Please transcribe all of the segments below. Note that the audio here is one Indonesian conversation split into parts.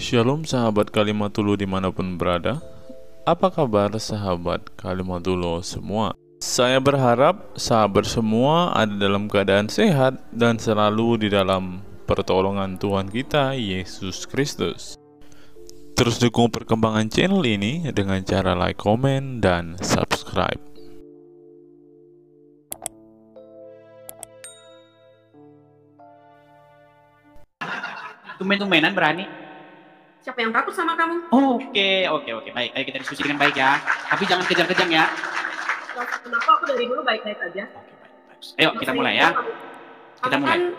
Shalom sahabat Kalimatulu dimanapun berada. Apa kabar sahabat Kalimatulu semua? Saya berharap sahabat semua ada dalam keadaan sehat dan selalu di dalam pertolongan Tuhan kita Yesus Kristus. Terus dukung perkembangan channel ini dengan cara like, komen, dan subscribe. Tumben-tumbenan berani. Siapa yang takut sama kamu? Oke. Baik, ayo kita diskusi dengan baik ya. Tapi jangan kejam-kejam ya. Kenapa aku dari dulu baik-baik aja? Oke, baik. Ayo kita mulai ya. Kita mulai.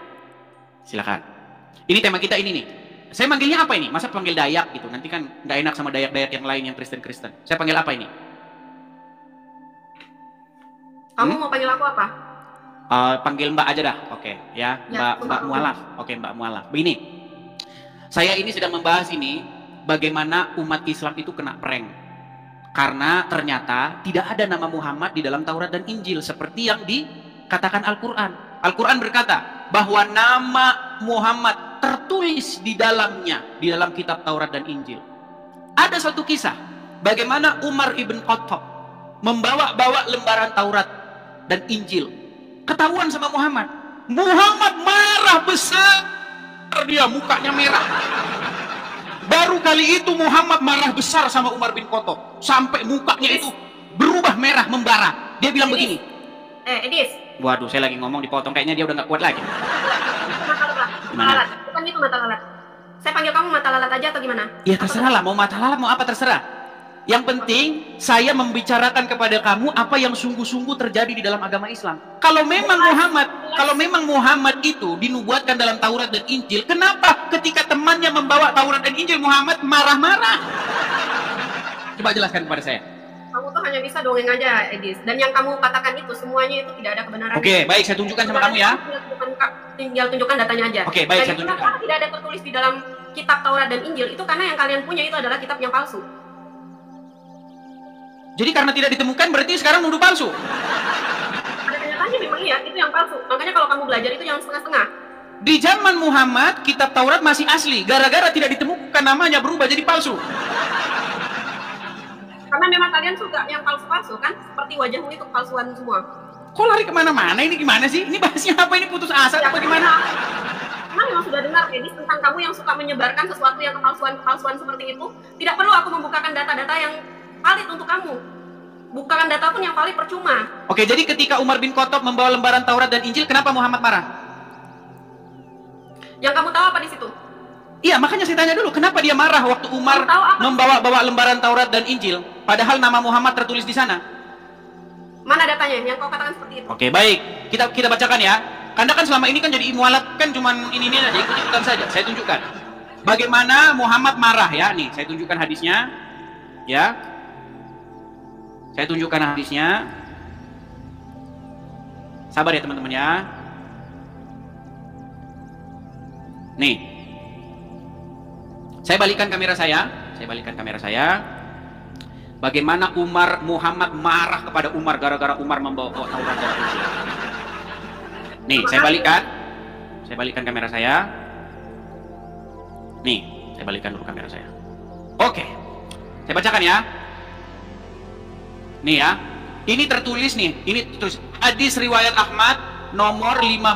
Silakan. Ini tema kita ini nih. Saya manggilnya apa ini? Masa panggil Dayak gitu? Nanti kan nggak enak sama Dayak-Dayak yang lain yang Kristen-Kristen. Saya panggil apa ini? Kamu mau panggil aku apa? Panggil Mbak aja dah. Oke, ya. Mbak Mualaf. Oke, Mbak Mualaf. Begini. Saya ini sedang membahas ini bagaimana umat Islam itu kena prank. Karena ternyata tidak ada nama Muhammad di dalam Taurat dan Injil seperti yang dikatakan Al-Quran. Al-Quran berkata bahwa nama Muhammad tertulis di dalamnya, di dalam kitab Taurat dan Injil. Ada satu kisah bagaimana Umar ibn Khattab membawa-bawa lembaran Taurat dan Injil. Ketahuan sama Muhammad. Muhammad marah besar. Dia mukanya merah. Baru kali itu Muhammad marah besar sama Umar bin Khattab sampai mukanya itu berubah merah membara. Dia bilang begini. Edis. Waduh, saya lagi ngomong dipotong, kayaknya dia udah nggak kuat lagi. Mata lalat. Bukan gitu mata lalat. Saya panggil kamu mata lalat aja atau gimana? Ya terserah lah, mau mata lalat mau apa terserah. Yang penting saya membicarakan kepada kamu apa yang sungguh-sungguh terjadi di dalam agama Islam. Kalau memang Muhammad itu dinubuatkan dalam Taurat dan Injil, kenapa ketika temannya membawa Taurat dan Injil Muhammad marah-marah? Coba jelaskan kepada saya. Kamu tuh hanya bisa dongeng aja, Edis. Dan yang kamu katakan itu semuanya itu tidak ada kebenaran. Oke, baik, saya tunjukkan sama kamu ya. Tinggal tunjukkan datanya aja. Oke, baik, saya tunjukkan. Kenapa tidak ada tertulis di dalam kitab Taurat dan Injil? Itu karena yang kalian punya itu adalah kitab yang palsu. Jadi karena tidak ditemukan berarti sekarang nuduh palsu. Pada kenyataannya memang iya, itu yang palsu. Makanya kalau kamu belajar itu yang setengah-setengah. Di zaman Muhammad kitab Taurat masih asli, gara-gara tidak ditemukan namanya berubah jadi palsu. Karena memang kalian suka yang palsu-palsu kan? Seperti wajahmu itu palsuan semua. Kok lari kemana-mana? Ini gimana sih? Ini bahasnya apa? Ini putus asa apa gimana? Karena memang sudah dengar Edis tentang kamu yang suka menyebarkan sesuatu yang kepalsuan seperti itu. Tidak perlu aku membukakan data-data yang valid untuk kamu. Bukakan data pun yang valid percuma. Oke, jadi ketika Umar bin Khattab membawa lembaran Taurat dan Injil, kenapa Muhammad marah? Yang kamu tahu apa di situ? Iya, makanya saya tanya dulu, kenapa dia marah waktu Umar membawa-bawa lembaran Taurat dan Injil, padahal nama Muhammad tertulis di sana? Mana datanya yang kau katakan seperti itu? Oke, baik. Kita bacakan ya. Karena kan selama ini kan jadi mualaf kan cuman ini aja, ikut-ikutan saja. Saya tunjukkan. Bagaimana Muhammad marah ya. Nih, saya tunjukkan hadisnya. Ya. Saya tunjukkan hadisnya. Sabar ya teman-teman ya. Nih. Saya balikan kamera saya. Bagaimana Muhammad marah kepada Umar gara-gara Umar membawa Taurat dan Injil. Nih, saya balikan kamera saya. Nih, saya balikan dulu kamera saya. Oke. Saya bacakan ya. Nih ya, ini tertulis nih, ini terus hadis riwayat Ahmad nomor 15.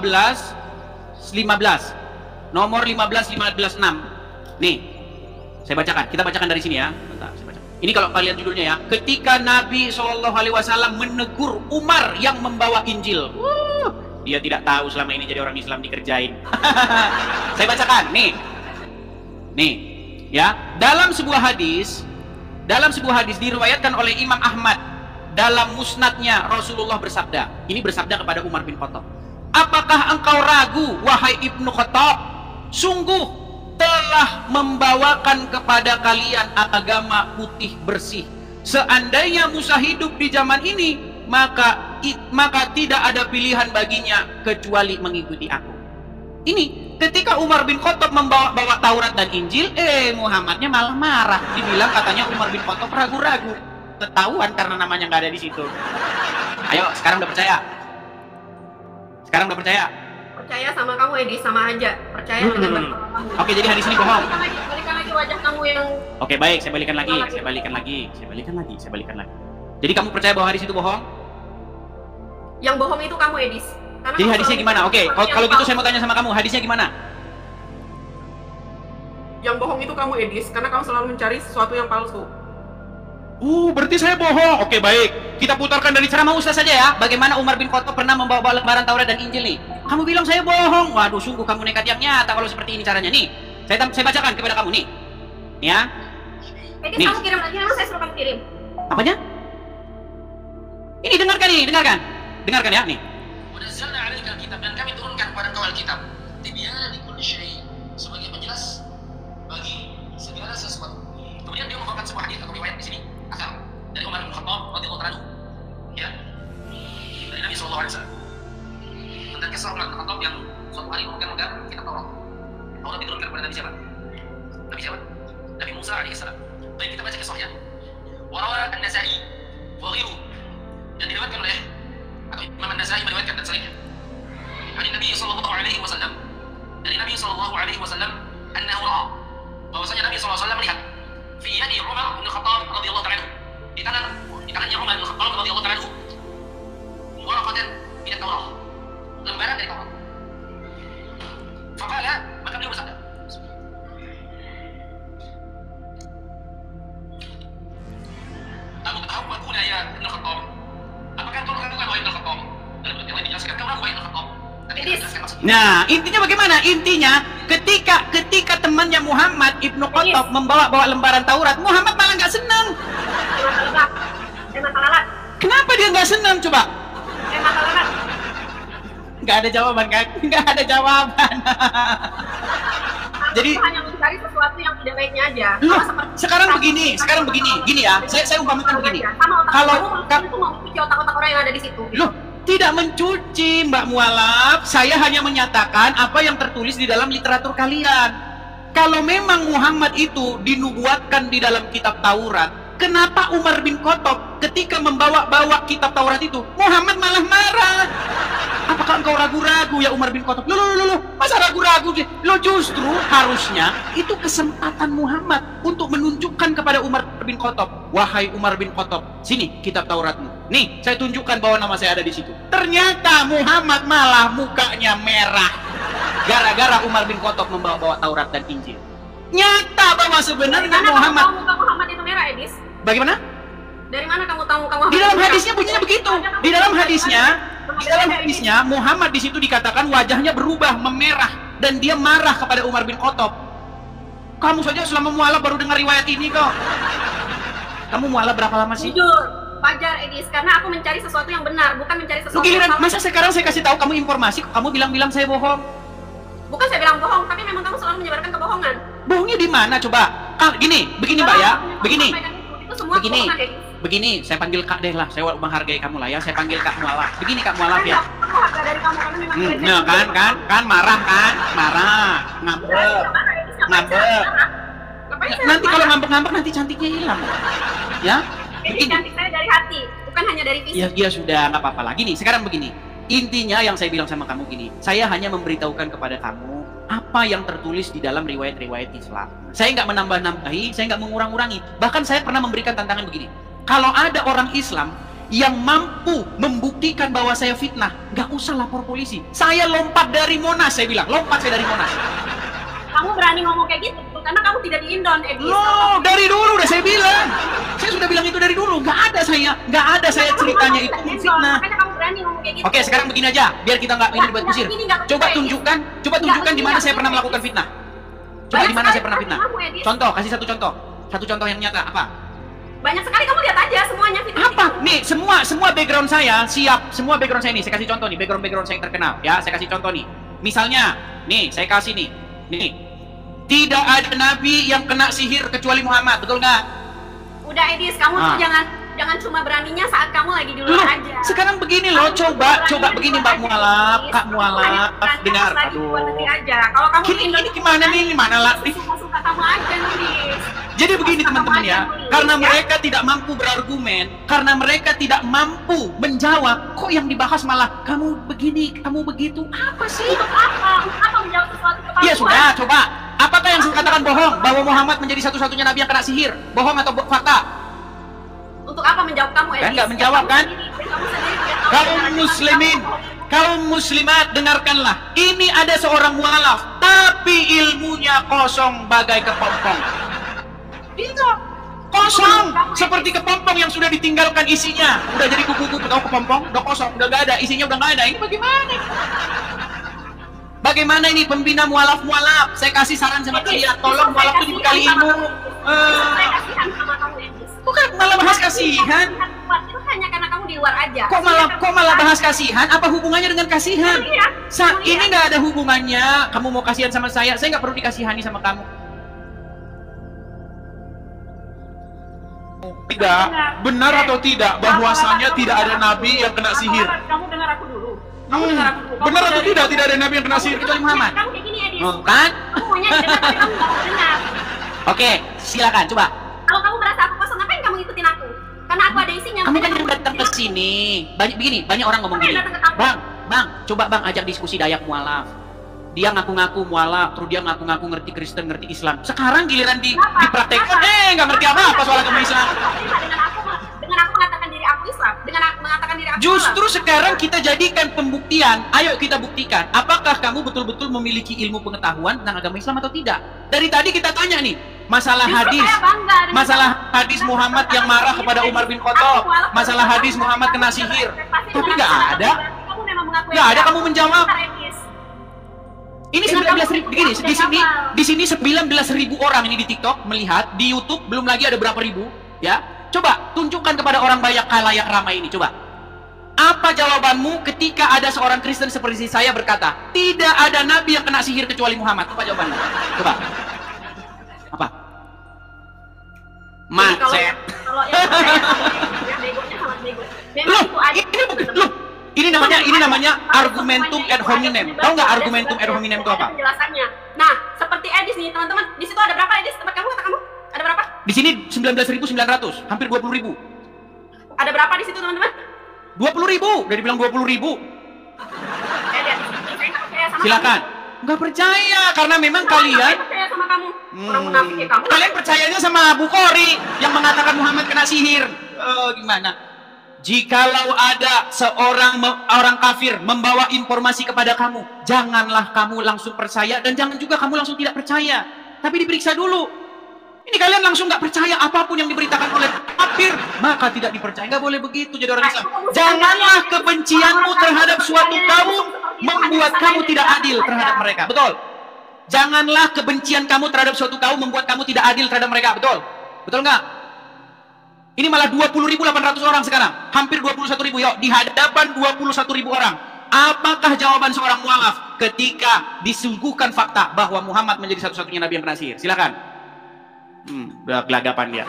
Nomor 15156. Nih, saya bacakan. Kita bacakan dari sini ya. Bentar, saya bacakan. Ini kalau kalian judulnya ya, ketika Nabi SAW menegur Umar yang membawa Injil. Dia tidak tahu selama ini jadi orang Islam dikerjain. Saya bacakan, nih. Nih, ya, dalam sebuah hadis diriwayatkan oleh Imam Ahmad dalam musnadnya Rasulullah bersabda. Ini bersabda kepada Umar bin Khattab. Apakah engkau ragu wahai Ibnu Khattab? Sungguh telah membawakan kepada kalian agama putih bersih. Seandainya Musa hidup di zaman ini, maka tidak ada pilihan baginya kecuali mengikuti aku. Ini ketika Umar bin Khattab membawa Taurat dan Injil, Muhammadnya malah marah. Dibilang katanya Umar bin Khattab ragu-ragu. Ketahuan karena namanya nggak ada di situ. Ayo, sekarang udah percaya? Percaya sama kamu Edi, sama aja. Percaya dengan kamu. Oke, jadi hadis ini bohong. Balikan lagi wajah kamu yang... Oke, baik, saya balikan lagi. Jadi kamu percaya bahwa hadis itu bohong? Yang bohong itu kamu, Edis. Karena Jadi kamu hadisnya selalu gimana? mencari Oke, sesuatu kalau yang gitu palsu. saya mau tanya sama kamu, hadisnya gimana? Yang bohong itu kamu, Edis, karena kamu selalu mencari sesuatu yang palsu. Berarti saya bohong. Oke, baik. Kita putarkan dari ceramah Ustaz saja ya. Bagaimana Umar bin Khattab pernah membawa lembaran Taurat dan Injil nih. Kamu bilang saya bohong. Waduh, sungguh kamu nekat yang nyata kalau seperti ini caranya nih. Saya bacakan kepada kamu nih. Ya. Edis, Nih. kamu kirim lagi, emang saya suruh kamu kirim. Apanya? Ini dengarkan nih, dengarkan. Dengarkan ya, nih. Munazzalna 'alaika al-kitab, dan kami turunkan kepada engkau Alkitab tibyanan likulli syai', sebagai penjelas bagi segala sesuatu. Kemudian dia membawakan sebuah hadis atau riwayat di sini asal dari Umar bin Khattab radhiyallahu anhu, ya, dari Nabi sallallahu alaihi wasallam tentang kisah Umar bin Khattab yang suatu hari memegang kitab Taurat. Taurat diturunkan kepada Nabi siapa? Nabi siapa? Nabi Musa alaihi salam. Baik, kita baca kisahnya. Wa rawa an-Nasa'i wa ghairuhu, yang diriwayatkan oleh atau Imam An-Nasa'i meriwayatkan dan selainnya. Dari Nabi sallallahu alaihi wasallam, dari Nabi sallallahu alaihi wasallam, annahu ra'a, bahwasanya Nabi sallallahu alaihi wasallam melihat fi yadi Umar bin Khattab radhiyallahu ta'ala anhu, di tangannya Umar bin Khattab radhiyallahu ta'ala anhu, waraqatan min at-Taurat, lembaran dari Taurat. Faqala, maka beliau bersabda, "Atahawwakuna ya Ibn Khattab?" Apakah kau melakukan wahai Ibn Khattab? Dalam yang lain dijelaskan, kamu wahai Ibn Khattab. Tapi tidak dijelaskan maksudnya. Nah, intinya bagaimana? Intinya ketika temannya Muhammad Ibnu Khattab membawa lembaran Taurat, Muhammad malah nggak senang. Mata lalat. Kenapa dia nggak senang coba? Mata lalat. Nggak ada jawaban kan? Nggak ada jawaban. Jadi Kamu hanya mencari sesuatu yang tidak baiknya aja. loh, Sama seperti sekarang begini, gini ya. Saya umpamakan begini. Sama otak Kalau kamu itu mau mencuci otak-otak orang yang ada di situ. loh, tidak mencuci Mbak Mualaf. Saya hanya menyatakan apa yang tertulis di dalam literatur kalian. Kalau memang Muhammad itu dinubuatkan di dalam kitab Taurat, kenapa Umar bin Khattab ketika membawa kitab Taurat itu, Muhammad malah marah? Apakah engkau ragu-ragu ya Umar bin Khattab? Loh, masa ragu-ragu? Loh, justru harusnya itu kesempatan Muhammad untuk menunjukkan kepada Umar bin Khattab, wahai Umar bin Khattab, sini kitab Tauratmu. Nih, saya tunjukkan bahwa nama saya ada di situ. Ternyata Muhammad malah mukanya merah gara-gara Umar bin Khattab membawa Taurat dan Injil. Nyata bahwa sebenarnya Dari mana Muhammad. kamu tahu muka Muhammad itu merah, Edis? Bagaimana? Dari mana kamu tahu muka Muhammad? Di dalam itu merah? hadisnya bunyinya begitu. Di dalam hadisnya Muhammad di situ dikatakan wajahnya berubah memerah dan dia marah kepada Umar bin Khattab. Kamu saja selama mualaf baru dengar riwayat ini kok. Kamu mualaf berapa lama sih? Jujur, wajar, Edis, karena aku mencari sesuatu yang benar, bukan mencari Lu sesuatu giliran, yang salah. masa sekarang saya kasih tahu kamu informasi, kamu bilang saya bohong. Bukan saya bilang bohong, tapi memang kamu selalu menyebarkan kebohongan. Bohongnya di mana coba? Begini Mbak ya, begini. Itu semua Begini. kebohongan, Edis. Begini, saya panggil Kak deh lah, saya menghargai kamu lah ya, saya panggil Kak Mualaf. Begini Kak Mualaf ya. Aku harga dari kamu karena memang Nah kan, marah, ngambek. Nanti kalau ngambek nanti cantiknya hilang. Ya, Ini begini. cantik saya dari hati, bukan hanya dari fisik. Ya sudah, nggak apa-apa lagi nih. Sekarang begini, intinya yang saya bilang sama kamu gini, saya hanya memberitahukan kepada kamu apa yang tertulis di dalam riwayat-riwayat Islam. Saya nggak menambah-nambahi, saya nggak mengurang-urangi. Bahkan saya pernah memberikan tantangan begini. Kalau ada orang Islam yang mampu membuktikan bahwa saya fitnah, nggak usah lapor polisi. Saya lompat dari Monas, saya bilang, lompat saya dari Monas. Kamu berani ngomong kayak gitu karena kamu tidak di Indon, Edis. Loh, dari dulu udah saya bilang. Saya sudah bilang itu dari dulu. Nggak ada saya ceritanya itu fitnah. Makanya kamu berani ngomong kayak gitu. Oke, sekarang begini aja, biar kita nggak ini dibuat kusir. Coba tunjukkan di mana saya pernah melakukan fitnah. Coba di mana saya pernah fitnah. Contoh, kasih satu contoh. Satu contoh yang nyata apa? Banyak sekali, kamu lihat aja semuanya fitnah. Apa? Nih, semua background saya siap. Semua background saya nih, saya kasih contoh nih, background saya yang terkenal ya. Saya kasih contoh nih. Misalnya, nih, saya kasih nih. Nih. Tidak ada nabi yang kena sihir kecuali Muhammad, betul nggak? Udah, Edis, kamu tuh jangan cuma beraninya saat kamu lagi di luar aja. Sekarang begini loh, coba begini Mbak Mualaf, Kak Mualaf, dengar. Aduh. Kalau kamu Ini gimana nih? Mana lah? Suka kamu aja, Edis. Jadi begini teman-teman ya, karena mereka tidak mampu berargumen, karena mereka tidak mampu menjawab, kok yang dibahas malah kamu begini, kamu begitu, apa sih? Apa menjawab sesuatu kepalsuan? Ya sudah, coba Apakah yang saya katakan bohong? Bahwa Muhammad menjadi satu-satunya nabi yang kena sihir? Bohong atau fakta? Untuk apa menjawab kamu, Edis? Kan nggak menjawab, kan? Kamu sendiri tidak tahu Kaum dengan muslimin, kaum muslimat, dengarkanlah. Ini ada seorang mualaf, tapi ilmunya kosong bagai kepompong. Iya, kosong. Seperti kepompong yang sudah ditinggalkan isinya. Udah jadi kuku-kuku, tahu kepompong? Udah kosong, udah gak ada. Isinya udah gak ada. Ini bagaimana? Bagaimana ini pembina mualaf-mualaf? Saya kasih saran sama kalian, tolong mualaf itu dibekali ilmu. Saya kasihan sama kamu, Edis. Bukan malah bahas kasihan. Itu hanya karena kamu di luar aja. Kok malah bahas kasihan? Apa hubungannya dengan kasihan? Ini nggak ada hubungannya. Kamu mau kasihan sama saya nggak perlu dikasihani sama kamu. Tidak, benar atau tidak bahwasanya tidak ada nabi yang kena sihir? Kamu dengar aku dulu. Kamu dengar aku dulu. Benar atau tidak ada nabi yang kena sihir Kecuali Muhammad. Kamu kayak gini, Edis. Kan? Kamu maunya dengar, tapi kamu nggak mau dengar. Oke, silakan coba. Kalau kamu merasa aku kosong, ngapain kamu ngikutin aku? Karena aku ada isinya. Kamu kan makanya yang datang ke sini. Banyak orang ngomong Kamu gini. yang datang ke kampus. Bang, coba bang ajak diskusi Dayak mualaf. Dia ngaku-ngaku mualaf, terus dia ngaku-ngaku ngerti Kristen, ngerti Islam. Sekarang giliran dipraktekkan, nggak ngerti apa-apa soal agama Islam. Dengan aku mengatakan diri aku Islam, dengan aku mengatakan diri aku Justru Islam. sekarang kita jadikan pembuktian. Ayo kita buktikan, apakah kamu betul-betul memiliki ilmu pengetahuan tentang agama Islam atau tidak? Dari tadi kita tanya nih, masalah Justru hadis, saya bangga dengan masalah kamu. hadis Muhammad yang marah kepada Umar bin Khattab, masalah hadis Muhammad kena sihir. Tapi nggak ada. Kamu memang mengakui. Nggak ada kamu menjawab. Edis. Ini 19.000 begini, di sini 19.000 orang ini di TikTok melihat, di YouTube belum lagi ada berapa ribu, ya. Coba tunjukkan kepada orang banyak khalayak ramai ini, coba. Apa jawabanmu ketika ada seorang Kristen seperti saya berkata, tidak ada nabi yang kena sihir kecuali Muhammad? Apa jawabanmu? Coba. Apa? Macet. Kalau yang saya begonya sangat bego. Memang itu ada. Ini namanya argumentum ad hominem. Tahu nggak argumentum ad hominem itu apa? Penjelasannya. Nah, seperti Edis nih, teman-teman. Di situ ada berapa, Edis? Tempat kamu, kata kamu? Ada berapa? Di sini 19.900, hampir 20.000. Ada berapa di situ, teman-teman? 20.000, udah dibilang 20.000. Lihat, saya nggak percaya sama Silakan. kamu. Nggak percaya karena memang Saya kalian nggak percaya sama kamu. Orang munafik ya kamu. kalian percayanya sama Abu Khori yang mengatakan Muhammad kena sihir. Gimana? Jikalau ada orang kafir membawa informasi kepada kamu, janganlah kamu langsung percaya dan jangan juga kamu langsung tidak percaya. Tapi diperiksa dulu. Ini kalian langsung nggak percaya apapun yang diberitakan oleh kafir, maka tidak dipercaya. Nggak boleh begitu jadi orang Islam. Janganlah kebencianmu terhadap suatu kaum membuat kamu tidak adil terhadap mereka. Betul? Janganlah kebencian kamu terhadap suatu kaum membuat kamu tidak adil terhadap mereka. Betul? Betul nggak? Ini malah 20.800 orang sekarang. Hampir 21.000. Yuk, di hadapan 21.000 orang. Apakah jawaban seorang mualaf ketika disuguhkan fakta bahwa Muhammad menjadi satu-satunya nabi yang kena sihir? Silakan. Udah gelagapan dia.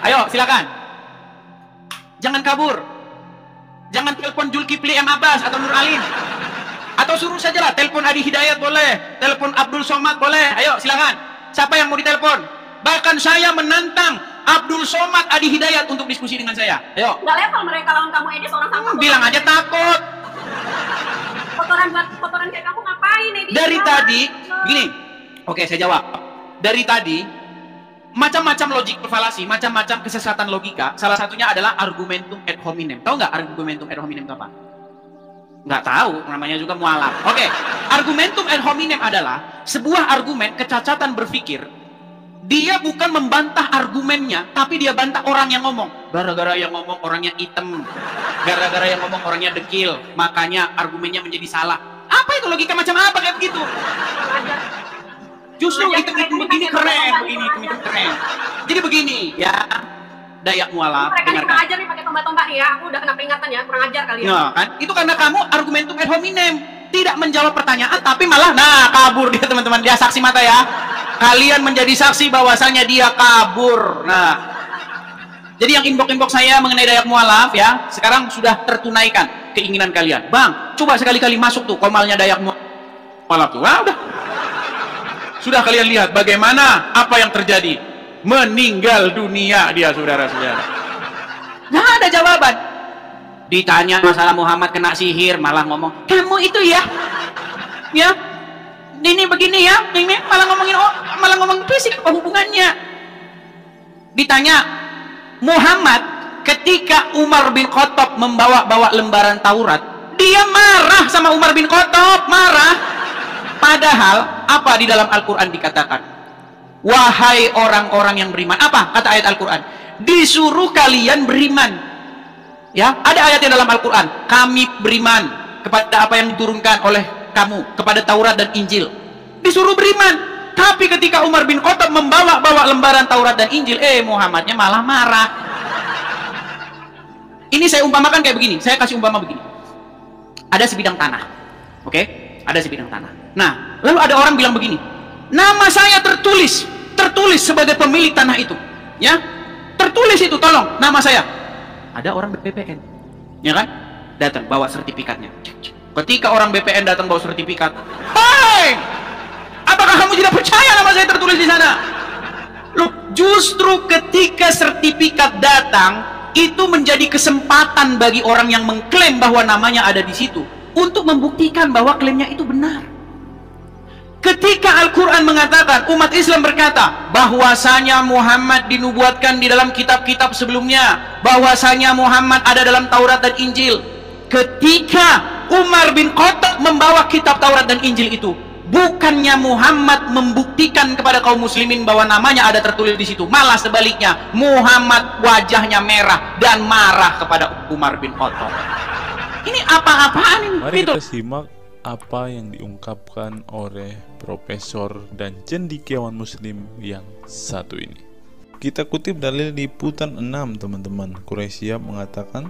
Ayo, silakan. Jangan kabur. Jangan telepon Zulkifli M. Abbas atau Nur Alim. Atau suruh saja lah, telepon Adi Hidayat boleh, telepon Abdul Somad boleh. Ayo, silakan. Siapa yang mau ditelepon? Bahkan saya menantang Abdul Somad Adi Hidayat untuk diskusi dengan saya. Ayo. Nggak level mereka lawan kamu, Edis, orang sama. Bilang aja takut. Kotoran kayak kamu ngapain, Edis? Dari tadi, gini. Oke, saya jawab. Dari tadi, macam-macam logik falasi, macam-macam kesesatan logika. Salah satunya adalah argumentum ad hominem. Tahu nggak argumentum ad hominem itu apa? Nggak tahu, namanya juga mualaf. Oke, argumentum ad hominem adalah sebuah argumen kecacatan berpikir. Dia bukan membantah argumennya, tapi dia bantah orang yang ngomong. Gara-gara yang ngomong orangnya hitam, gara-gara yang ngomong orangnya dekil, makanya argumennya menjadi salah. Apa itu logika macam apa kayak begitu? Justru itu begini keren, begini itu keren. Jadi begini ya, Dayak mualaf. Mereka Dengarkan. kurang ajar nih pakai tombak-tombak nih ya. Aku udah kena peringatan ya, kurang ajar kalian. Nah, kan? Itu karena kamu argumentum ad hominem, tidak menjawab pertanyaan, tapi malah kabur dia teman-teman. Dia saksi mata ya. Kalian menjadi saksi bahwasanya dia kabur. Nah, jadi yang inbox saya mengenai Dayak mualaf ya, sekarang sudah tertunaikan keinginan kalian. Bang, coba sekali-kali masuk tuh komalnya Dayak mualaf tuh. Wah, udah. Sudah kalian lihat bagaimana apa yang terjadi. Meninggal dunia dia, saudara-saudara. Nggak ada jawaban. Ditanya masalah Muhammad kena sihir, malah ngomong, kamu itu ya Ini begini ya, ini malah ngomongin fisik, apa hubungannya? Ditanya, Muhammad ketika Umar bin Khattab membawa lembaran Taurat, dia marah sama Umar bin Khattab, marah. Padahal apa di dalam Al-Quran dikatakan? Wahai orang-orang yang beriman. Apa kata ayat Al-Quran? Disuruh kalian beriman. Ya, ada ayatnya dalam Al-Quran. Kami beriman kepada apa yang diturunkan oleh kamu, kepada Taurat dan Injil. Disuruh beriman. Tapi ketika Umar bin Khattab membawa lembaran Taurat dan Injil, Muhammadnya malah marah. Ini saya umpamakan kayak begini. Saya kasih umpama begini. Ada sebidang tanah. Oke? Ada sebidang tanah. Nah, lalu ada orang bilang begini. Nama saya tertulis sebagai pemilik tanah itu. Ya? Tertulis itu, tolong, nama saya. Ada orang BPN. Ya kan? Datang bawa sertifikatnya. Ketika orang BPN datang bawa sertifikat, "Hai, apakah kamu tidak percaya nama saya tertulis di sana?" Loh, justru ketika sertifikat datang, itu menjadi kesempatan bagi orang yang mengklaim bahwa namanya ada di situ untuk membuktikan bahwa klaimnya itu benar. Ketika Al-Quran mengatakan, umat Islam berkata bahwasanya Muhammad dinubuatkan di dalam kitab-kitab sebelumnya, bahwasanya Muhammad ada dalam Taurat dan Injil. Ketika Umar bin Khattab membawa kitab Taurat dan Injil itu, bukannya Muhammad membuktikan kepada kaum muslimin bahwa namanya ada tertulis di situ, malah sebaliknya, Muhammad wajahnya merah dan marah kepada Umar bin Khattab. Ini apa-apaan ini? Mari kita simak apa yang diungkapkan oleh profesor dan cendekiawan muslim yang satu ini. Kita kutip dalil liputan 6, teman-teman. Quraisy Shihab mengatakan,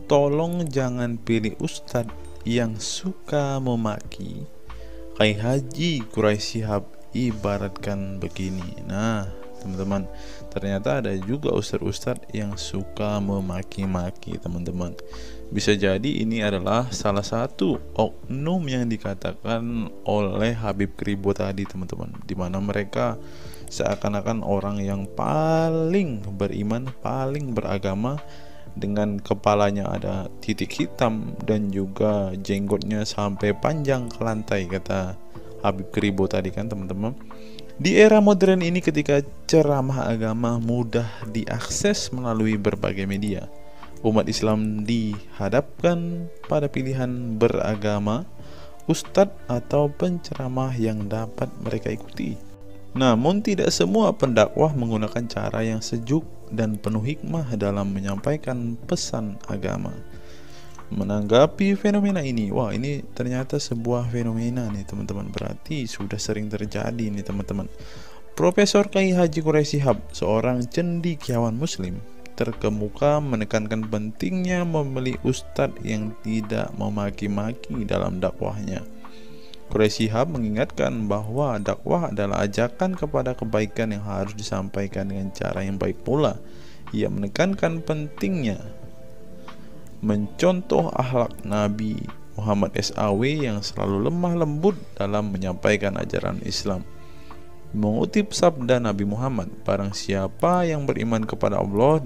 tolong jangan pilih ustadz yang suka memaki. Kiai Haji Quraisy Shihab ibaratkan begini. Nah, teman-teman, ternyata ada juga ustadz-ustadz yang suka memaki-maki, teman-teman. Bisa jadi ini adalah salah satu oknum yang dikatakan oleh Habib Kribo tadi, teman-teman, di mana mereka seakan-akan orang yang paling beriman, paling beragama, dengan kepalanya ada titik hitam dan juga jenggotnya sampai panjang ke lantai, kata Habib Kribo tadi kan, teman-teman. Di era modern ini, ketika ceramah agama mudah diakses melalui berbagai media, umat Islam dihadapkan pada pilihan beragama, ustadz atau penceramah yang dapat mereka ikuti. Namun tidak semua pendakwah menggunakan cara yang sejuk dan penuh hikmah dalam menyampaikan pesan agama. Menanggapi fenomena ini, wah, ini ternyata sebuah fenomena nih, teman-teman. Berarti sudah sering terjadi nih, teman-teman. Profesor Kiai Haji Quraisy Shihab, seorang cendekiawan muslim, terkemuka menekankan pentingnya memilih ustadz yang tidak memaki-maki dalam dakwahnya. Quraisy Shihab mengingatkan bahwa dakwah adalah ajakan kepada kebaikan yang harus disampaikan dengan cara yang baik pula. Ia menekankan pentingnya mencontoh akhlak Nabi Muhammad SAW yang selalu lemah lembut dalam menyampaikan ajaran Islam. Mengutip sabda Nabi Muhammad, barang siapa yang beriman kepada Allah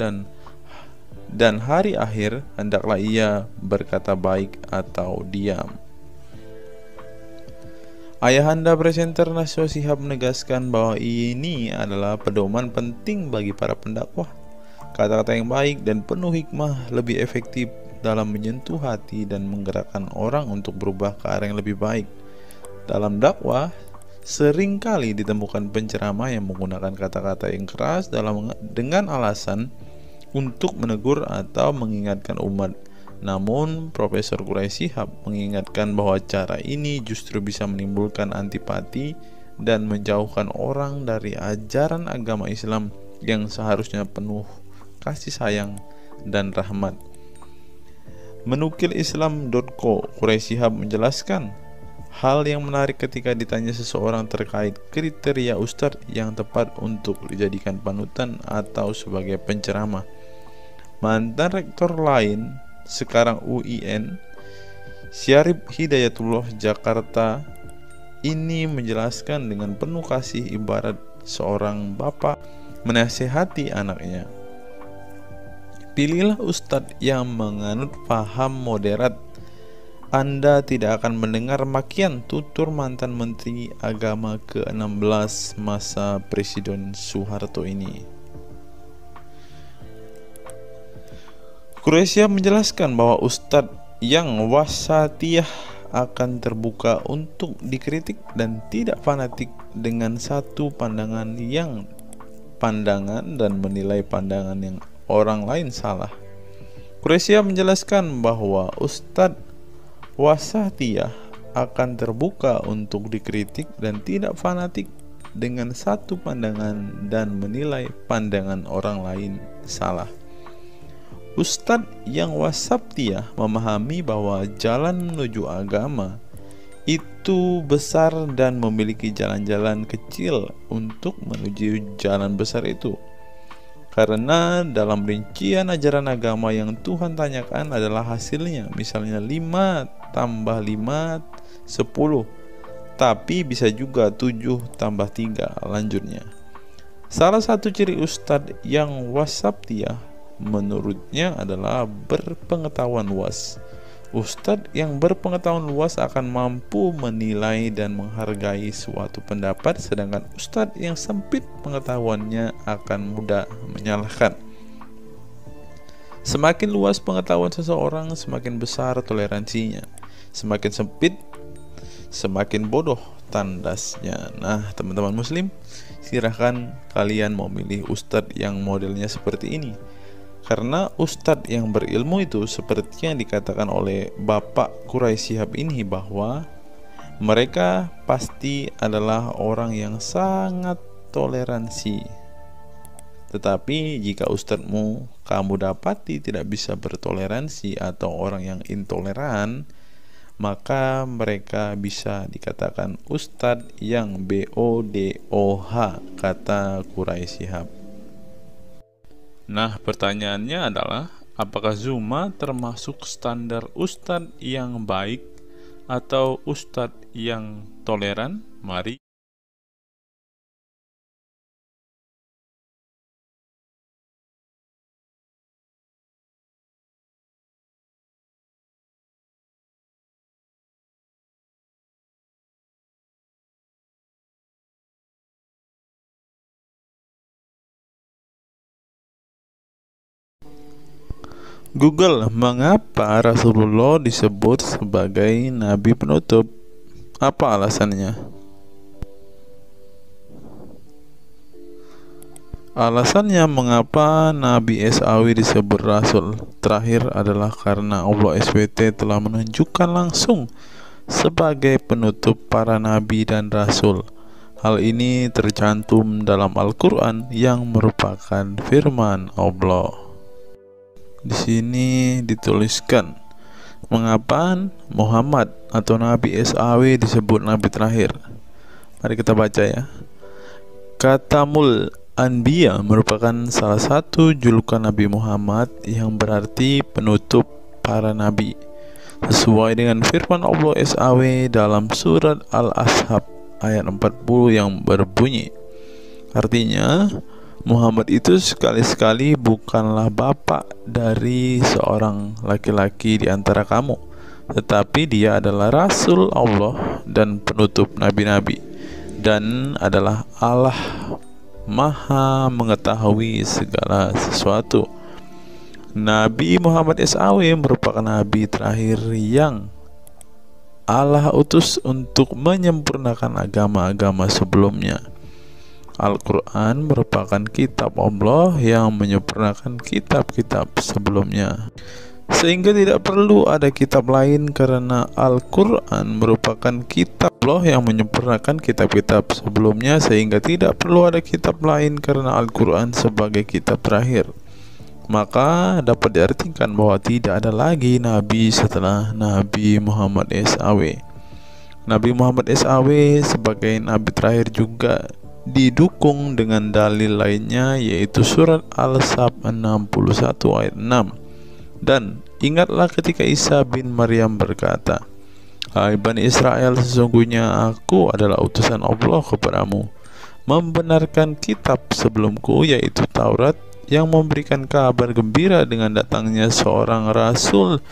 dan hari akhir, hendaklah ia berkata baik atau diam. Ayahanda presenter Naswa Shihab menegaskan bahwa ini adalah pedoman penting bagi para pendakwah. Kata-kata yang baik dan penuh hikmah lebih efektif dalam menyentuh hati dan menggerakkan orang untuk berubah ke arah yang lebih baik. Dalam dakwah, seringkali ditemukan penceramah yang menggunakan kata-kata yang keras dengan alasan untuk menegur atau mengingatkan umat. Namun, Profesor Quraisy Shihab mengingatkan bahwa cara ini justru bisa menimbulkan antipati dan menjauhkan orang dari ajaran agama Islam yang seharusnya penuh kasih sayang dan rahmat. Menukil Islam.co, Quraisy Shihab menjelaskan hal yang menarik ketika ditanya seseorang terkait kriteria ustadz yang tepat untuk dijadikan panutan atau sebagai penceramah. Mantan rektor lain, sekarang UIN, Syarif Hidayatullah Jakarta, ini menjelaskan dengan penuh kasih ibarat seorang bapak menasihati anaknya. Pilihlah ustadz yang menganut paham moderat Anda tidak akan mendengar makian, tutur mantan Menteri Agama ke-16 masa Presiden Soeharto ini. Quraisyah menjelaskan bahwa Ustadz yang wasatiyah akan terbuka untuk dikritik dan tidak fanatik dengan satu pandangan dan menilai pandangan yang orang lain salah. Quraisyah menjelaskan bahwa Ustadz wasatiyah akan terbuka untuk dikritik dan tidak fanatik dengan satu pandangan dan menilai pandangan orang lain salah. Ustadz yang wasatiyah memahami bahwa jalan menuju agama itu besar dan memiliki jalan-jalan kecil untuk menuju jalan besar itu. Karena dalam rincian ajaran agama yang Tuhan tanyakan adalah hasilnya, misalnya 5 tambah 5 10, tapi bisa juga 7 tambah 3 lanjutnya. Salah satu ciri Ustadz yang wasatiyah menurutnya adalah berpengetahuan luas. Ustadz yang berpengetahuan luas akan mampu menilai dan menghargai suatu pendapat, sedangkan Ustadz yang sempit pengetahuannya akan mudah menyalahkan. Semakin luas pengetahuan seseorang, semakin besar toleransinya. Semakin sempit, semakin bodoh tandasnya. Nah, teman-teman muslim, silahkan kalian mau milih Ustadz yang modelnya seperti ini. Karena Ustadz yang berilmu itu seperti yang dikatakan oleh Bapak Quraisyah ini, bahwa mereka pasti adalah orang yang sangat toleransi. Tetapi jika ustadzmu kamu dapati tidak bisa bertoleransi atau orang yang intoleran, maka mereka bisa dikatakan Ustadz yang BODOH, kata Quraisyah. Nah, pertanyaannya adalah, apakah Zuma termasuk standar ustadz yang baik atau ustadz yang toleran? Mari Google, mengapa Rasulullah disebut sebagai nabi penutup? Apa alasannya? Alasannya mengapa Nabi SAW disebut Rasul terakhir adalah karena Allah SWT telah menunjukkan langsung sebagai penutup para nabi dan rasul. Hal ini tercantum dalam Al-Quran yang merupakan firman Allah. Di sini dituliskan, mengapa Muhammad atau Nabi SAW disebut Nabi terakhir? Mari kita baca ya. Katamul Anbiya merupakan salah satu julukan Nabi Muhammad yang berarti penutup para nabi, sesuai dengan firman Allah SAW dalam surat Al-Ahzab ayat 40 yang berbunyi, artinya Muhammad itu sekali-sekali bukanlah bapak dari seorang laki-laki di antara kamu, tetapi dia adalah Rasul Allah dan penutup nabi-nabi, dan adalah Allah Maha mengetahui segala sesuatu. Nabi Muhammad SAW merupakan nabi terakhir yang Allah utus untuk menyempurnakan agama-agama sebelumnya. Al-Quran merupakan kitab Allah yang menyempurnakan kitab-kitab sebelumnya, sehingga tidak perlu ada kitab lain karena Al-Quran merupakan kitab Allah yang menyempurnakan kitab-kitab sebelumnya, sehingga tidak perlu ada kitab lain karena Al-Quran sebagai kitab terakhir. Maka dapat diartikan bahwa tidak ada lagi nabi setelah Nabi Muhammad SAW. Nabi Muhammad SAW sebagai nabi terakhir juga didukung dengan dalil lainnya, yaitu surat Al-Sab 61 ayat 6. Dan ingatlah ketika Isa bin Maryam berkata, "Hai Bani Israel, sesungguhnya aku adalah utusan Allah kepadamu, membenarkan kitab sebelumku, yaitu Taurat, yang memberikan kabar gembira dengan datangnya seorang Rasul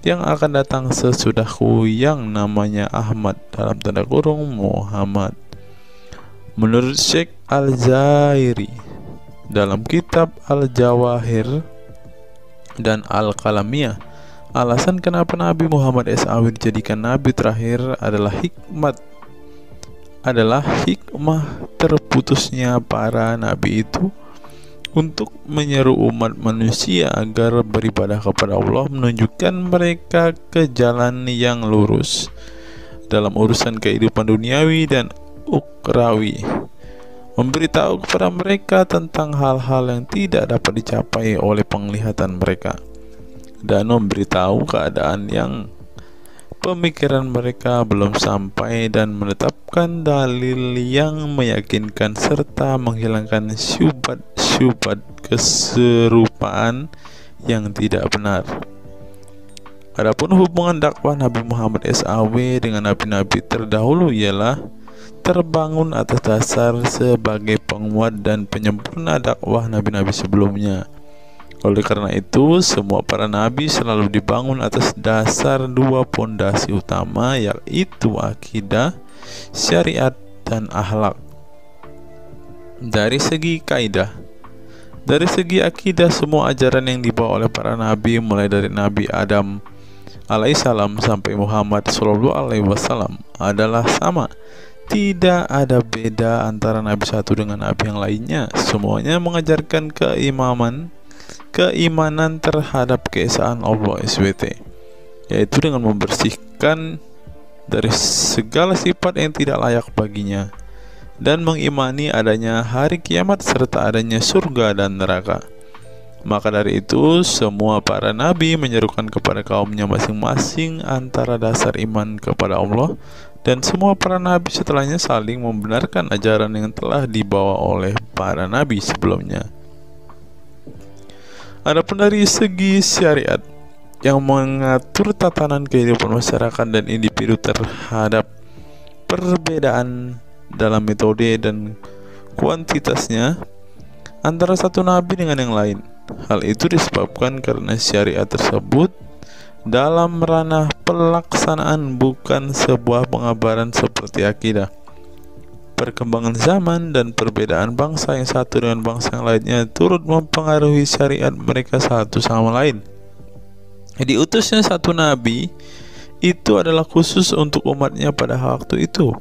yang akan datang sesudahku yang namanya Ahmad dalam tanda kurung Muhammad. Menurut Syekh Al-Zairi dalam kitab Al-Jawahir dan Al-Kalamiyah, alasan kenapa Nabi Muhammad SAW dijadikan Nabi terakhir adalah hikmah terputusnya para Nabi itu untuk menyeru umat manusia agar beribadah kepada Allah, menunjukkan mereka ke jalan yang lurus dalam urusan kehidupan duniawi dan ukhrawi, memberitahu kepada mereka tentang hal-hal yang tidak dapat dicapai oleh penglihatan mereka, dan memberitahu keadaan yang pemikiran mereka belum sampai, dan menetapkan dalil yang meyakinkan serta menghilangkan syubhat keserupaan yang tidak benar. Adapun hubungan dakwah Nabi Muhammad SAW dengan nabi-nabi terdahulu ialah terbangun atas dasar sebagai penguat dan penyempurna dakwah nabi-nabi sebelumnya. Oleh karena itu, semua para nabi selalu dibangun atas dasar dua pondasi utama, yaitu akidah, syariat, dan akhlak. Dari segi kaidah, dari segi akidah, semua ajaran yang dibawa oleh para nabi, mulai dari Nabi Adam alaihissalam sampai Muhammad SAW, adalah sama. Tidak ada beda antara nabi satu dengan nabi yang lainnya. Semuanya mengajarkan keimanan terhadap keesaan Allah SWT, yaitu dengan membersihkan dari segala sifat yang tidak layak baginya, dan mengimani adanya hari kiamat serta adanya surga dan neraka. Maka dari itu, semua para nabi menyerukan kepada kaumnya masing-masing antara dasar iman kepada Allah, dan semua para nabi setelahnya saling membenarkan ajaran yang telah dibawa oleh para nabi sebelumnya. Adapun dari segi syariat yang mengatur tatanan kehidupan masyarakat dan individu terhadap perbedaan dalam metode dan kuantitasnya antara satu nabi dengan yang lain. Hal itu disebabkan karena syariat tersebut dalam ranah pelaksanaan, bukan sebuah pengabaran seperti akidah. Perkembangan zaman dan perbedaan bangsa yang satu dengan bangsa yang lainnya turut mempengaruhi syariat mereka satu sama lain. Diutusnya satu nabi itu adalah khusus untuk umatnya pada waktu itu,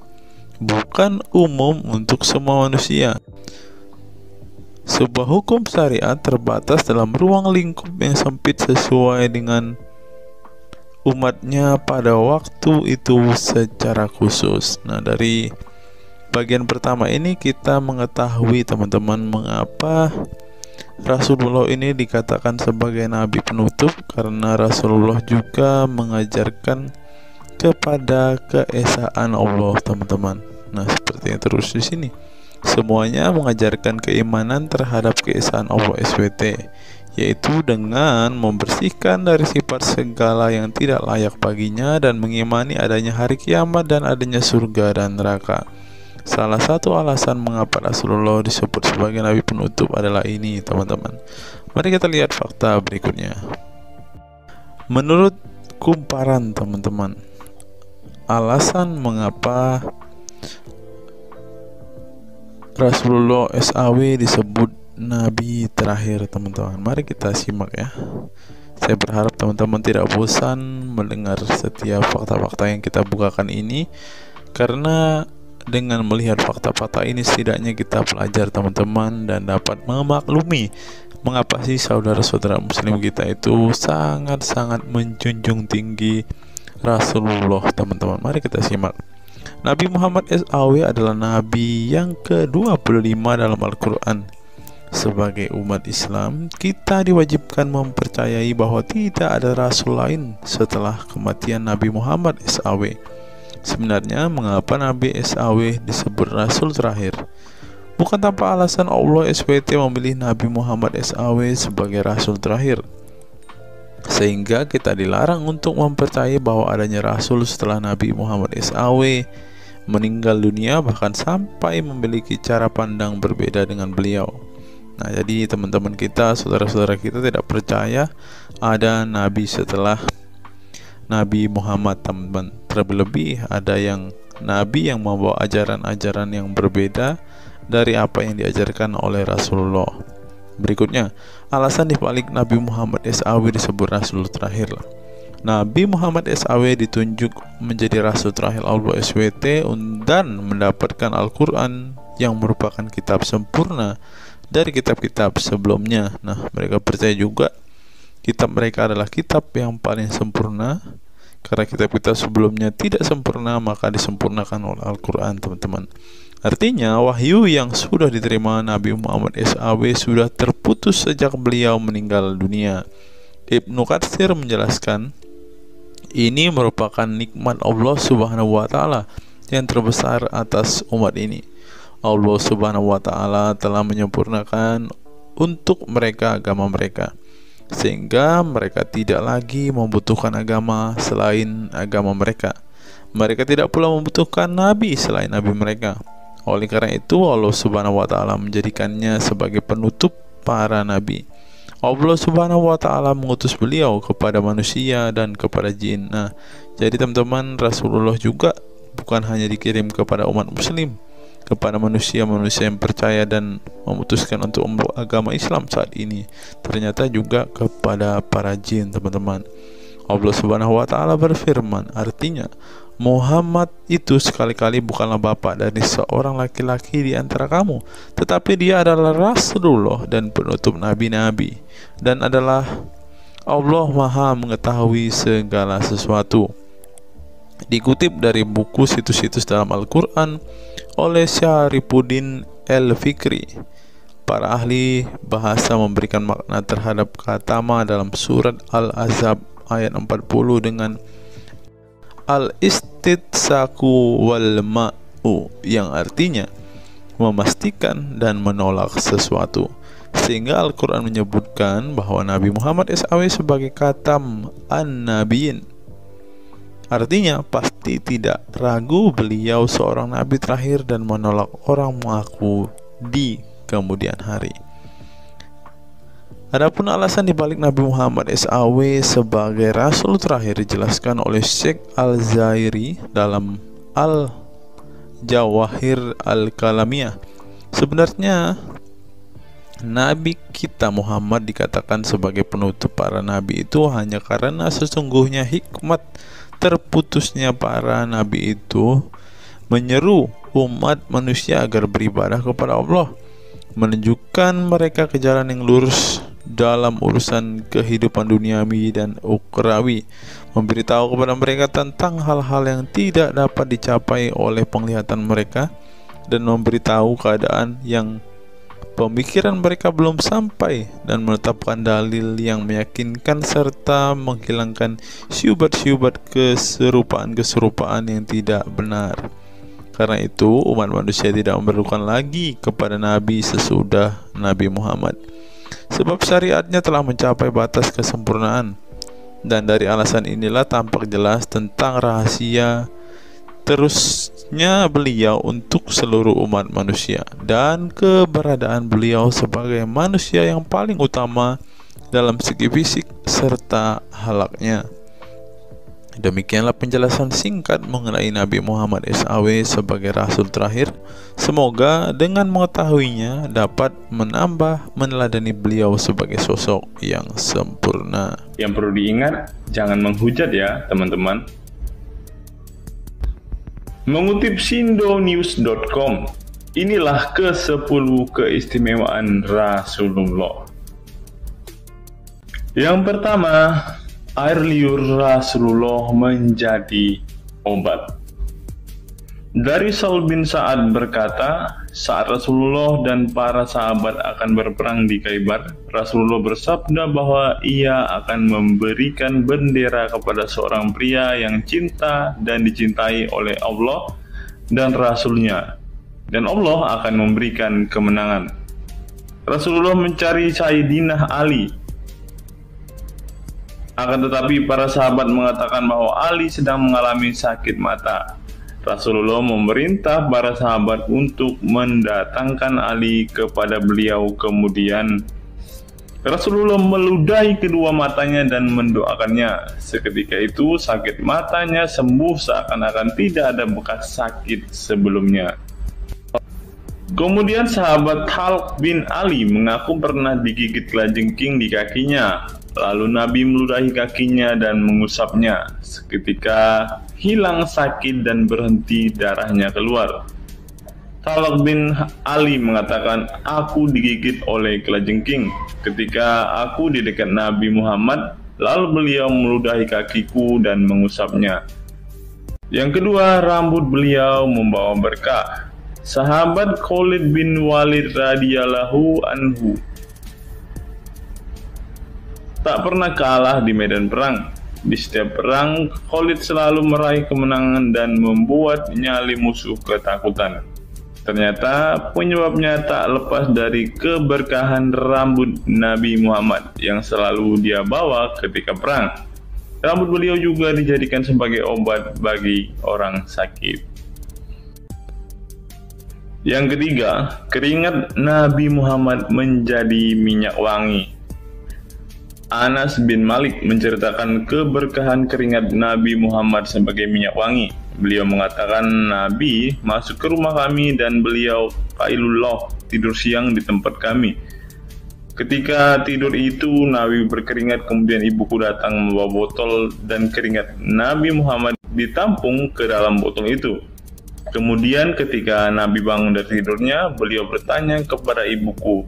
bukan umum untuk semua manusia. Sebuah hukum syariat terbatas dalam ruang lingkup yang sempit sesuai dengan umatnya pada waktu itu secara khusus. Nah, dari bagian pertama ini kita mengetahui, teman-teman, mengapa Rasulullah ini dikatakan sebagai nabi penutup, karena Rasulullah juga mengajarkan kepada keesaan Allah, teman-teman. Nah, seperti yang terus di sini, semuanya mengajarkan keimanan terhadap keesaan Allah SWT, yaitu dengan membersihkan dari sifat segala yang tidak layak baginya dan mengimani adanya hari kiamat dan adanya surga dan neraka. Salah satu alasan mengapa Rasulullah disebut sebagai nabi penutup adalah ini, teman-teman. Mari kita lihat fakta berikutnya. Menurut kumparan, teman-teman, alasan mengapa Rasulullah SAW disebut nabi terakhir, teman-teman, mari kita simak ya. Saya berharap teman-teman tidak bosan mendengar setiap fakta-fakta yang kita bukakan ini, karena dengan melihat fakta-fakta ini setidaknya kita belajar, teman-teman, dan dapat memaklumi mengapa sih saudara-saudara muslim kita itu sangat-sangat menjunjung tinggi Rasulullah, teman-teman. Mari kita simak. Nabi Muhammad SAW adalah nabi yang ke-25 dalam Al-Quran. Sebagai umat Islam, kita diwajibkan mempercayai bahwa tidak ada rasul lain setelah kematian Nabi Muhammad SAW. Sebenarnya, mengapa Nabi SAW disebut rasul terakhir? Bukan tanpa alasan Allah SWT memilih Nabi Muhammad SAW sebagai rasul terakhir, sehingga kita dilarang untuk mempercayai bahwa adanya rasul setelah Nabi Muhammad SAW meninggal dunia, bahkan sampai memiliki cara pandang berbeda dengan beliau. Nah, jadi teman-teman kita, saudara-saudara kita tidak percaya ada nabi setelah Nabi Muhammad, teman-teman. Terlebih ada yang Nabi yang membawa ajaran-ajaran yang berbeda dari apa yang diajarkan oleh Rasulullah. Berikutnya, alasan dibalik Nabi Muhammad SAW disebut Rasul terakhir. Nabi Muhammad SAW ditunjuk menjadi Rasul terakhir Allah SWT dan mendapatkan Al-Quran yang merupakan kitab sempurna dari kitab-kitab sebelumnya. Nah, mereka percaya juga kitab mereka adalah kitab yang paling sempurna. Karena kitab-kitab sebelumnya tidak sempurna, maka disempurnakan oleh Al-Quran, teman-teman. Artinya, wahyu yang sudah diterima Nabi Muhammad SAW sudah terputus sejak beliau meninggal dunia. Ibnu Katsir menjelaskan, ini merupakan nikmat Allah Subhanahu wa Ta'ala yang terbesar atas umat ini. Allah Subhanahu wa Ta'ala telah menyempurnakan untuk mereka agama mereka, sehingga mereka tidak lagi membutuhkan agama selain agama mereka. Mereka tidak pula membutuhkan nabi selain nabi mereka. Oleh karena itu, Allah Subhanahu wa Ta'ala menjadikannya sebagai penutup para nabi. Allah Subhanahu wa Ta'ala mengutus beliau kepada manusia dan kepada jin. Nah, jadi teman-teman, Rasulullah juga bukan hanya dikirim kepada umat muslim, kepada manusia-manusia yang percaya dan memutuskan untuk memeluk agama Islam saat ini, ternyata juga kepada para jin, teman-teman. Allah Subhanahu wa Ta'ala berfirman, artinya Muhammad itu sekali-kali bukanlah bapak dari seorang laki-laki di antara kamu, tetapi dia adalah Rasulullah dan penutup nabi-nabi, dan adalah Allah Maha mengetahui segala sesuatu. Dikutip dari buku situs-situs dalam Al-Quran oleh Syarifuddin al-Fikri, para ahli bahasa memberikan makna terhadap kata ma dalam surat Al-Ahzab ayat 40 dengan al-istitsaku wal ma'u, yang artinya memastikan dan menolak sesuatu. Sehingga Al-Quran menyebutkan bahwa Nabi Muhammad SAW sebagai khatam an-nabiyin, artinya pasti tidak ragu beliau seorang nabi terakhir dan menolak orang mengaku di kemudian hari. Adapun alasan dibalik Nabi Muhammad SAW sebagai Rasul terakhir dijelaskan oleh Syekh Al-Zairi dalam Al-Jawahir Al-Kalamiyah. Sebenarnya Nabi kita Muhammad dikatakan sebagai penutup para nabi itu hanya karena sesungguhnya hikmat terputusnya para nabi itu menyeru umat manusia agar beribadah kepada Allah, menunjukkan mereka ke jalan yang lurus dalam urusan kehidupan duniawi dan ukhrawi, memberitahu kepada mereka tentang hal-hal yang tidak dapat dicapai oleh penglihatan mereka, dan memberitahu keadaan yang pemikiran mereka belum sampai, dan menetapkan dalil yang meyakinkan serta menghilangkan syubhat-syubhat keserupaan-keserupaan yang tidak benar. Karena itu, umat manusia tidak memerlukan lagi kepada nabi sesudah Nabi Muhammad, sebab syariatnya telah mencapai batas kesempurnaan. Dan dari alasan inilah tampak jelas tentang rahasia terusnya beliau untuk seluruh umat manusia, dan keberadaan beliau sebagai manusia yang paling utama dalam segi fisik serta halaknya. Demikianlah penjelasan singkat mengenai Nabi Muhammad SAW sebagai Rasul terakhir. Semoga dengan mengetahuinya dapat menambah meneladani beliau sebagai sosok yang sempurna. Yang perlu diingat, jangan menghujat ya teman-teman. Mengutip sindonews.com, inilah ke-10 keistimewaan Rasulullah. Yang pertama, air liur Rasulullah menjadi obat. Dari Sahl bin Sa'ad berkata, saat Rasulullah dan para sahabat akan berperang di Khaibar, Rasulullah bersabda bahwa ia akan memberikan bendera kepada seorang pria yang cinta dan dicintai oleh Allah dan Rasulnya, dan Allah akan memberikan kemenangan. Rasulullah mencari Sayyidina Ali, akan tetapi para sahabat mengatakan bahwa Ali sedang mengalami sakit mata. Rasulullah memerintah para sahabat untuk mendatangkan Ali kepada beliau. Kemudian Rasulullah meludahi kedua matanya dan mendoakannya. Seketika itu sakit matanya sembuh seakan-akan tidak ada bekas sakit sebelumnya. Kemudian sahabat Talq bin Ali mengaku pernah digigit kalajengking di kakinya. Lalu Nabi meludahi kakinya dan mengusapnya. Seketika hilang sakit dan berhenti darahnya keluar. Talq bin Ali mengatakan, aku digigit oleh kalajengking ketika aku di dekat Nabi Muhammad, lalu beliau meludahi kakiku dan mengusapnya. Yang kedua, rambut beliau membawa berkah. Sahabat Khalid bin Walid radhiyallahu anhu tak pernah kalah di medan perang. Di setiap perang, Khalid selalu meraih kemenangan dan membuat nyali musuh ketakutan. Ternyata penyebabnya tak lepas dari keberkahan rambut Nabi Muhammad yang selalu dia bawa ketika perang. Rambut beliau juga dijadikan sebagai obat bagi orang sakit. Yang ketiga, keringat Nabi Muhammad menjadi minyak wangi. Anas bin Malik menceritakan keberkahan keringat Nabi Muhammad sebagai minyak wangi. Beliau mengatakan, Nabi masuk ke rumah kami dan beliau qailullah, tidur siang di tempat kami. Ketika tidur itu Nabi berkeringat, kemudian ibuku datang membawa botol dan keringat Nabi Muhammad ditampung ke dalam botol itu. Kemudian ketika Nabi bangun dari tidurnya, beliau bertanya kepada ibuku,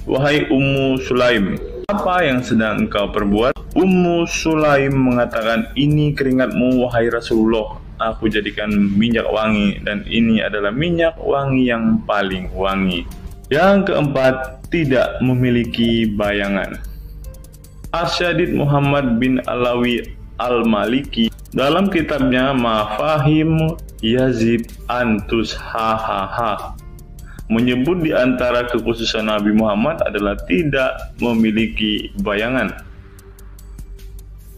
wahai Ummu Sulaim, apa yang sedang engkau perbuat? Ummu Sulaim mengatakan, ini keringatmu wahai Rasulullah, aku jadikan minyak wangi dan ini adalah minyak wangi yang paling wangi. Yang keempat, tidak memiliki bayangan. Asyadid Muhammad bin Alawi Al-Maliki dalam kitabnya Mafahim Yazid Antus Hahaha menyebut di antara kekhususan Nabi Muhammad adalah tidak memiliki bayangan.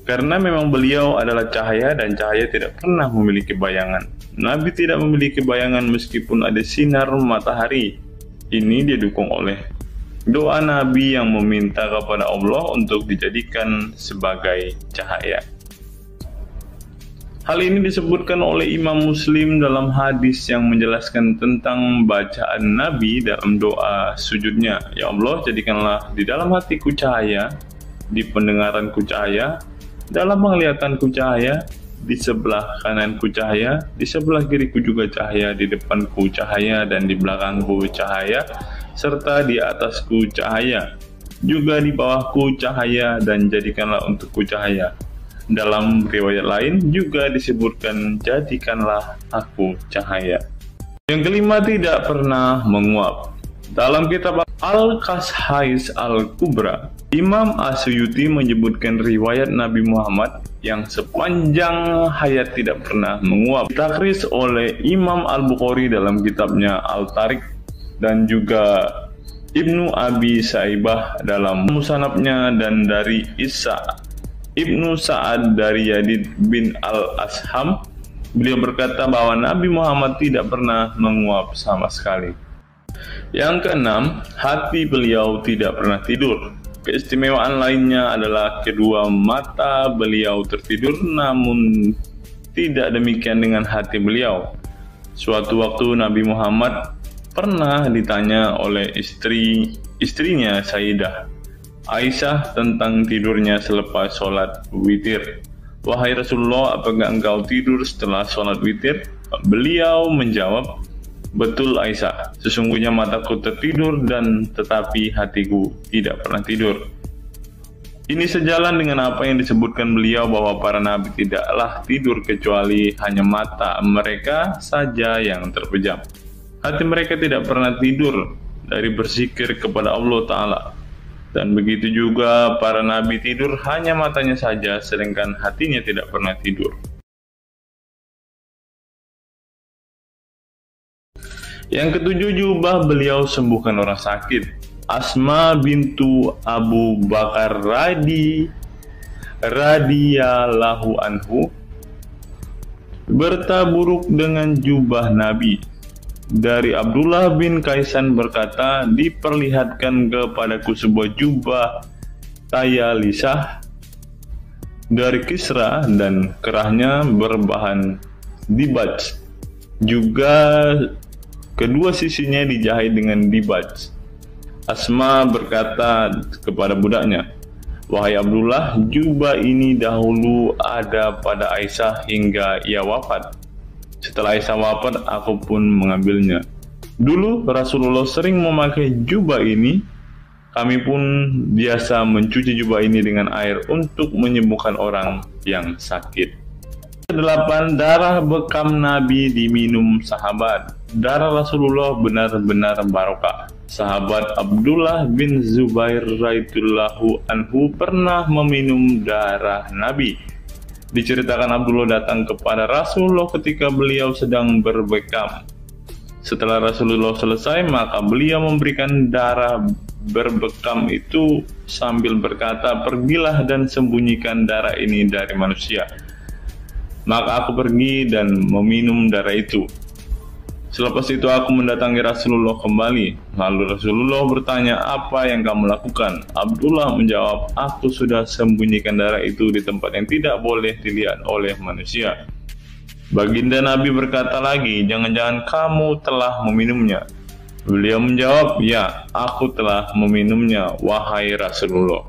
Karena memang beliau adalah cahaya dan cahaya tidak pernah memiliki bayangan. Nabi tidak memiliki bayangan meskipun ada sinar matahari. Ini didukung oleh doa Nabi yang meminta kepada Allah untuk dijadikan sebagai cahaya. Hal ini disebutkan oleh Imam Muslim dalam hadis yang menjelaskan tentang bacaan Nabi dalam doa sujudnya. Ya Allah, jadikanlah di dalam hatiku cahaya, di pendengaranku cahaya, dalam penglihatanku cahaya, di sebelah kananku cahaya, di sebelah kiriku juga cahaya, di depanku cahaya, dan di belakangku cahaya, serta di atasku cahaya, juga di bawahku cahaya, dan jadikanlah untukku cahaya. Dalam riwayat lain juga disebutkan, jadikanlah aku cahaya. Yang kelima, tidak pernah menguap. Dalam kitab Al-Qashais Al-Kubra, Imam Asyuyuti menyebutkan riwayat Nabi Muhammad yang sepanjang hayat tidak pernah menguap. Ditakris oleh Imam Al-Bukhari dalam kitabnya Al-Tariq dan juga Ibnu Abi Saibah dalam Musannafnya, dan dari Isa Ibnu Sa'ad dari Yazid bin Al-Asham, beliau berkata bahwa Nabi Muhammad tidak pernah menguap sama sekali. Yang keenam, hati beliau tidak pernah tidur. Keistimewaan lainnya adalah kedua mata beliau tertidur, namun tidak demikian dengan hati beliau. Suatu waktu Nabi Muhammad pernah ditanya oleh istrinya Sayyidah Aisyah tentang tidurnya selepas sholat witir. Wahai Rasulullah, apakah engkau tidur setelah sholat witir? Beliau menjawab, betul Aisyah, sesungguhnya mataku tertidur dan tetapi hatiku tidak pernah tidur. Ini sejalan dengan apa yang disebutkan beliau bahwa para nabi tidaklah tidur kecuali hanya mata mereka saja yang terpejam. Hati mereka tidak pernah tidur dari berzikir kepada Allah Ta'ala. Dan begitu juga para nabi tidur hanya matanya saja, sedangkan hatinya tidak pernah tidur. Yang ketujuh, jubah beliau sembuhkan orang sakit. Asma bintu Abu Bakar radhiyallahu anhu bertaburuk dengan jubah Nabi. Dari Abdullah bin Kaisan berkata, diperlihatkan kepadaku sebuah jubah tayalisah dari Kisra dan kerahnya berbahan dibaj. Juga kedua sisinya dijahit dengan dibaj. Asma berkata kepada budaknya, "Wahai Abdullah, jubah ini dahulu ada pada Aisyah hingga ia wafat. Setelah Aisyah wafat, aku pun mengambilnya. Dulu Rasulullah sering memakai jubah ini. Kami pun biasa mencuci jubah ini dengan air untuk menyembuhkan orang yang sakit." 8. Darah bekam Nabi diminum sahabat. Darah Rasulullah benar-benar barokah. Sahabat Abdullah bin Zubair radhiyallahu anhu pernah meminum darah Nabi. Diceritakan Abdullah datang kepada Rasulullah ketika beliau sedang berbekam. Setelah Rasulullah selesai, maka beliau memberikan darah berbekam itu sambil berkata, "Pergilah dan sembunyikan darah ini dari manusia." Maka aku pergi dan meminum darah itu. Selepas itu aku mendatangi Rasulullah kembali. Lalu Rasulullah bertanya, "Apa yang kamu lakukan?" Abdullah menjawab, "Aku sudah sembunyikan darah itu di tempat yang tidak boleh dilihat oleh manusia." Baginda Nabi berkata lagi, "Jangan-jangan kamu telah meminumnya?" Beliau menjawab, "Ya, aku telah meminumnya, wahai Rasulullah."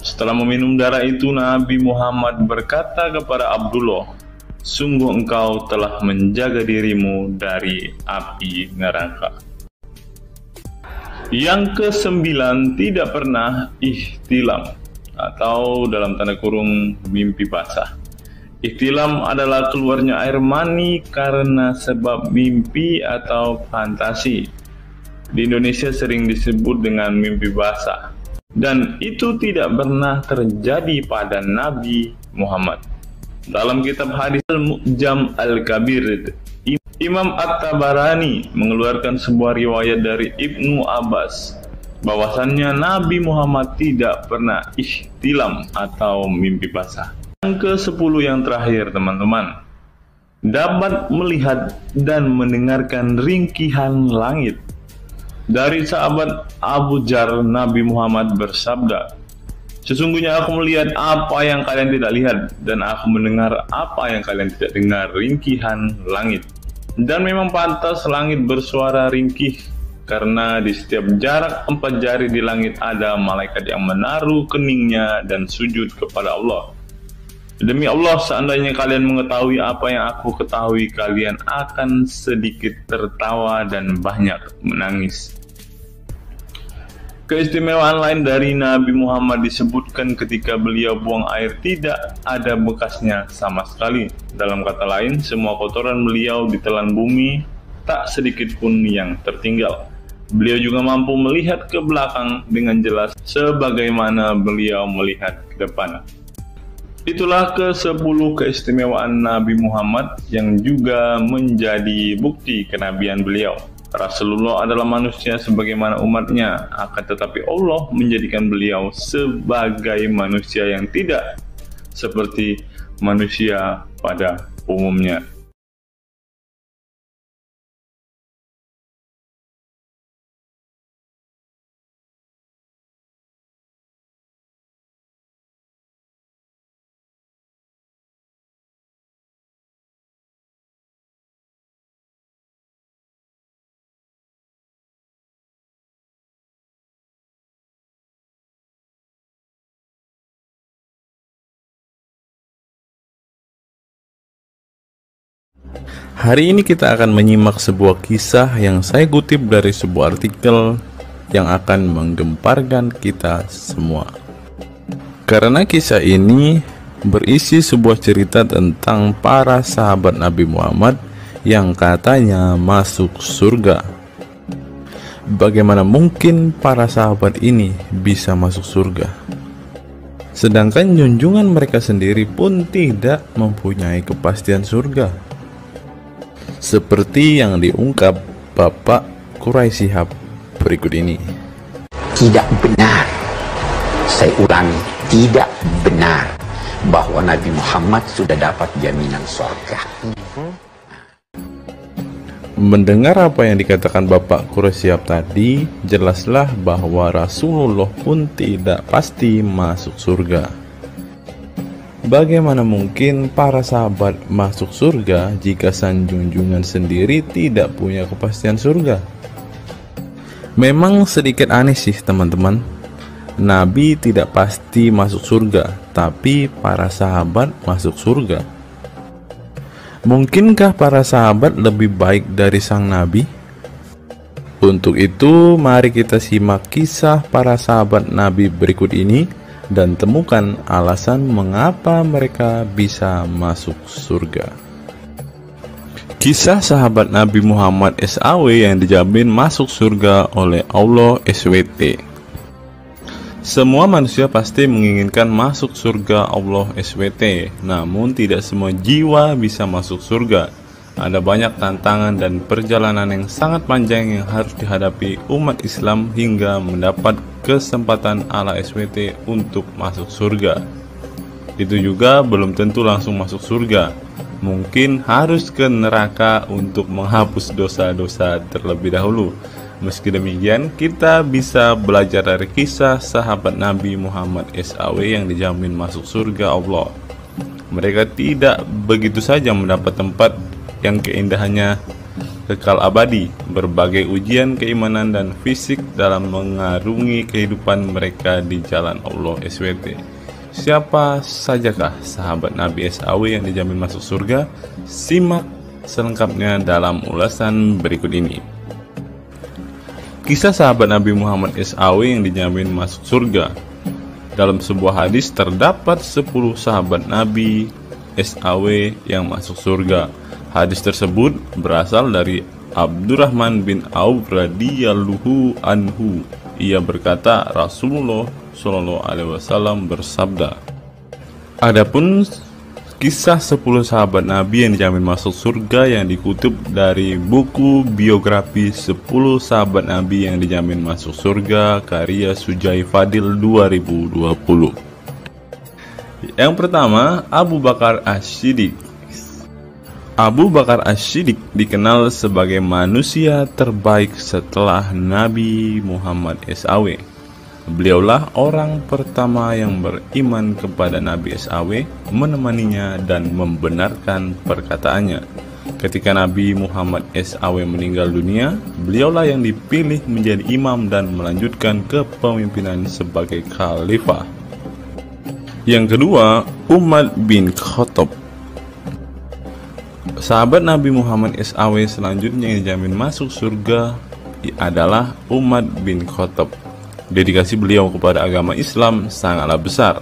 Setelah meminum darah itu, Nabi Muhammad berkata kepada Abdullah, "Sungguh engkau telah menjaga dirimu dari api neraka." Yang ke-9, tidak pernah ihtilam atau dalam tanda kurung mimpi basah. Ihtilam adalah keluarnya air mani karena sebab mimpi atau fantasi. Di Indonesia sering disebut dengan mimpi basah. Dan itu tidak pernah terjadi pada Nabi Muhammad. Dalam kitab hadis Al-Mu'jam Al-Kabir, Imam At-Tabarani mengeluarkan sebuah riwayat dari Ibnu Abbas bahwasannya Nabi Muhammad tidak pernah ihtilam atau mimpi basah. Yang ke-10 yang terakhir, teman-teman, dapat melihat dan mendengarkan ringkihan langit. Dari sahabat Abu Dzar, Nabi Muhammad bersabda, "Sesungguhnya aku melihat apa yang kalian tidak lihat, dan aku mendengar apa yang kalian tidak dengar, ringkihan langit. Dan memang pantas langit bersuara ringkih, karena di setiap jarak 4 jari di langit ada malaikat yang menaruh keningnya dan sujud kepada Allah. Demi Allah, seandainya kalian mengetahui apa yang aku ketahui, kalian akan sedikit tertawa dan banyak menangis." Keistimewaan lain dari Nabi Muhammad disebutkan ketika beliau buang air tidak ada bekasnya sama sekali. Dalam kata lain, semua kotoran beliau ditelan bumi, tak sedikit pun yang tertinggal. Beliau juga mampu melihat ke belakang dengan jelas sebagaimana beliau melihat ke depan. Itulah ke-10 keistimewaan Nabi Muhammad yang juga menjadi bukti kenabian beliau. Rasulullah adalah manusia sebagaimana umatnya, akan tetapi Allah menjadikan beliau sebagai manusia yang tidak seperti manusia pada umumnya. Hari ini kita akan menyimak sebuah kisah yang saya kutip dari sebuah artikel yang akan menggemparkan kita semua. Karena kisah ini berisi sebuah cerita tentang para sahabat Nabi Muhammad yang katanya masuk surga. Bagaimana mungkin para sahabat ini bisa masuk surga? Sedangkan junjungan mereka sendiri pun tidak mempunyai kepastian surga. Seperti yang diungkap Bapak Quraisy Shihab berikut ini. Tidak benar, saya ulangi, tidak benar bahwa Nabi Muhammad sudah dapat jaminan surga. Mendengar apa yang dikatakan Bapak Quraisyab tadi, jelaslah bahwa Rasulullah pun tidak pasti masuk surga. Bagaimana mungkin para sahabat masuk surga jika sang junjungan sendiri tidak punya kepastian surga? Memang sedikit aneh sih teman-teman. Nabi tidak pasti masuk surga, tapi para sahabat masuk surga. Mungkinkah para sahabat lebih baik dari sang Nabi? Untuk itu, mari kita simak kisah para sahabat Nabi berikut ini dan temukan alasan mengapa mereka bisa masuk surga. Kisah sahabat Nabi Muhammad SAW yang dijamin masuk surga oleh Allah SWT. Semua manusia pasti menginginkan masuk surga Allah SWT, namun tidak semua jiwa bisa masuk surga. Ada banyak tantangan dan perjalanan yang sangat panjang yang harus dihadapi umat Islam hingga mendapat kesempatan ala SWT untuk masuk surga. Itu juga belum tentu langsung masuk surga. Mungkin harus ke neraka untuk menghapus dosa-dosa terlebih dahulu. Meski demikian, kita bisa belajar dari kisah sahabat Nabi Muhammad SAW yang dijamin masuk surga Allah. Mereka tidak begitu saja mendapat tempat yang keindahannya kekal abadi. Berbagai ujian keimanan dan fisik dalam mengarungi kehidupan mereka di jalan Allah SWT. Siapa sajakah sahabat Nabi SAW yang dijamin masuk surga? Simak selengkapnya dalam ulasan berikut ini. Kisah sahabat Nabi Muhammad SAW yang dijamin masuk surga. Dalam sebuah hadis terdapat 10 sahabat Nabi SAW yang masuk surga. Hadis tersebut berasal dari Abdurrahman bin Auf radhiyallahu anhu. Ia berkata, Rasulullah SAW bersabda. Adapun kisah 10 sahabat Nabi yang dijamin masuk surga yang dikutip dari buku biografi 10 sahabat Nabi yang dijamin masuk surga karya Sujai Fadil 2020. Yang pertama, Abu Bakar As-Siddiq. Abu Bakar As-Siddiq dikenal sebagai manusia terbaik setelah Nabi Muhammad SAW. Beliaulah orang pertama yang beriman kepada Nabi SAW, menemaninya dan membenarkan perkataannya. Ketika Nabi Muhammad SAW meninggal dunia, beliaulah yang dipilih menjadi imam dan melanjutkan kepemimpinan sebagai khalifah. Yang kedua, Umar bin Khattab. Sahabat Nabi Muhammad SAW selanjutnya yang dijamin masuk surga adalah Umar bin Khattab. Dedikasi beliau kepada agama Islam sangatlah besar.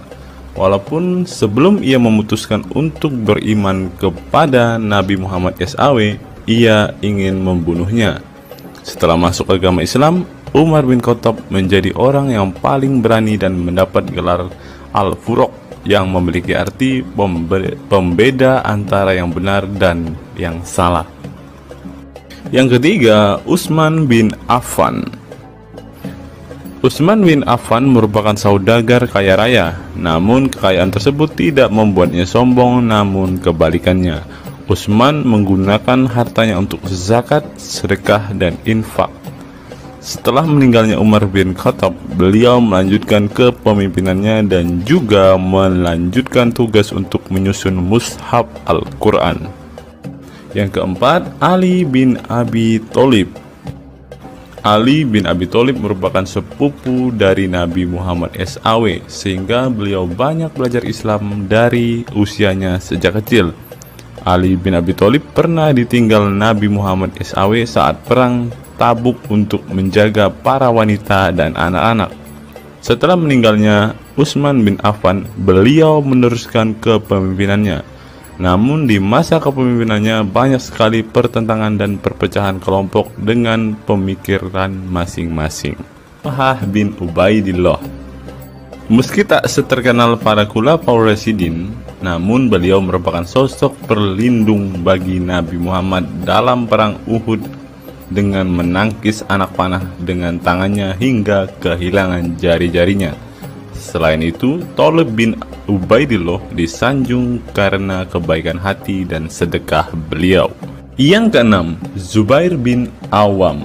Walaupun sebelum ia memutuskan untuk beriman kepada Nabi Muhammad SAW, ia ingin membunuhnya. Setelah masuk agama Islam, Umar bin Khattab menjadi orang yang paling berani dan mendapat gelar Al-Furuq yang memiliki arti pembeda antara yang benar dan yang salah. Yang ketiga, Utsman bin Affan. Utsman bin Affan merupakan saudagar kaya raya, namun kekayaan tersebut tidak membuatnya sombong, namun kebalikannya. Utsman menggunakan hartanya untuk zakat, sedekah, dan infak. Setelah meninggalnya Umar bin Khattab, beliau melanjutkan kepemimpinannya dan juga melanjutkan tugas untuk menyusun mushaf Al-Quran. Yang keempat, Ali bin Abi Thalib. Ali bin Abi Thalib merupakan sepupu dari Nabi Muhammad SAW, sehingga beliau banyak belajar Islam dari usianya sejak kecil. Ali bin Abi Thalib pernah ditinggal Nabi Muhammad SAW saat perang Tabuk untuk menjaga para wanita dan anak-anak. Setelah meninggalnya Utsman bin Affan, beliau meneruskan kepemimpinannya. Namun di masa kepemimpinannya banyak sekali pertentangan dan perpecahan kelompok dengan pemikiran masing-masing. Talhah bin Ubaidillah. Meski tak seterkenal para khulafaur rasyidin, namun beliau merupakan sosok perlindung bagi Nabi Muhammad dalam perang Uhud dengan menangkis anak panah dengan tangannya hingga kehilangan jari-jarinya. Selain itu, Talib bin Ubaidillah disanjung karena kebaikan hati dan sedekah beliau. Yang keenam, Zubair bin Awam.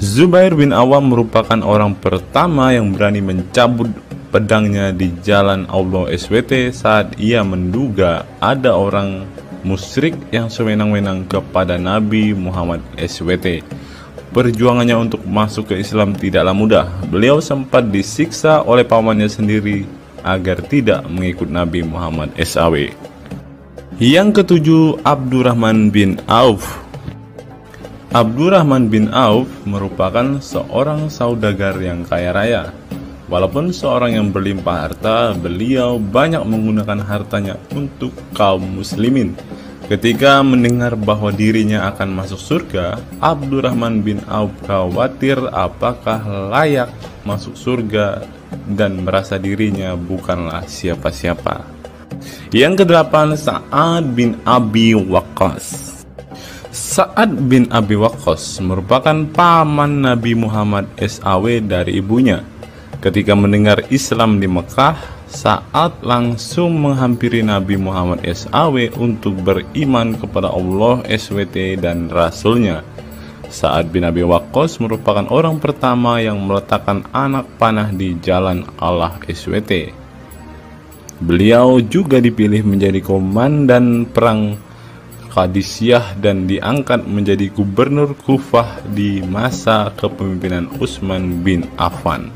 Zubair bin Awam merupakan orang pertama yang berani mencabut pedangnya di jalan Allah SWT saat ia menduga ada orang musyrik yang sewenang-wenang kepada Nabi Muhammad SWT. Perjuangannya untuk masuk ke Islam tidaklah mudah. Beliau sempat disiksa oleh pamannya sendiri agar tidak mengikut Nabi Muhammad SAW. Yang ketujuh, Abdurrahman bin Auf. Abdurrahman bin Auf merupakan seorang saudagar yang kaya raya. Walaupun seorang yang berlimpah harta, beliau banyak menggunakan hartanya untuk kaum muslimin. Ketika mendengar bahwa dirinya akan masuk surga, Abdurrahman bin Auf khawatir apakah layak masuk surga dan merasa dirinya bukanlah siapa-siapa. Yang kedelapan, Sa'ad bin Abi Waqqas. Sa'ad bin Abi Waqqas merupakan paman Nabi Muhammad SAW dari ibunya. Ketika mendengar Islam di Mekah, Sa'ad langsung menghampiri Nabi Muhammad SAW untuk beriman kepada Allah SWT dan Rasulnya. Sa'ad bin Abi Waqqas merupakan orang pertama yang meletakkan anak panah di jalan Allah SWT. Beliau juga dipilih menjadi komandan perang Qadisiyah dan diangkat menjadi gubernur Kufah di masa kepemimpinan Utsman bin Affan.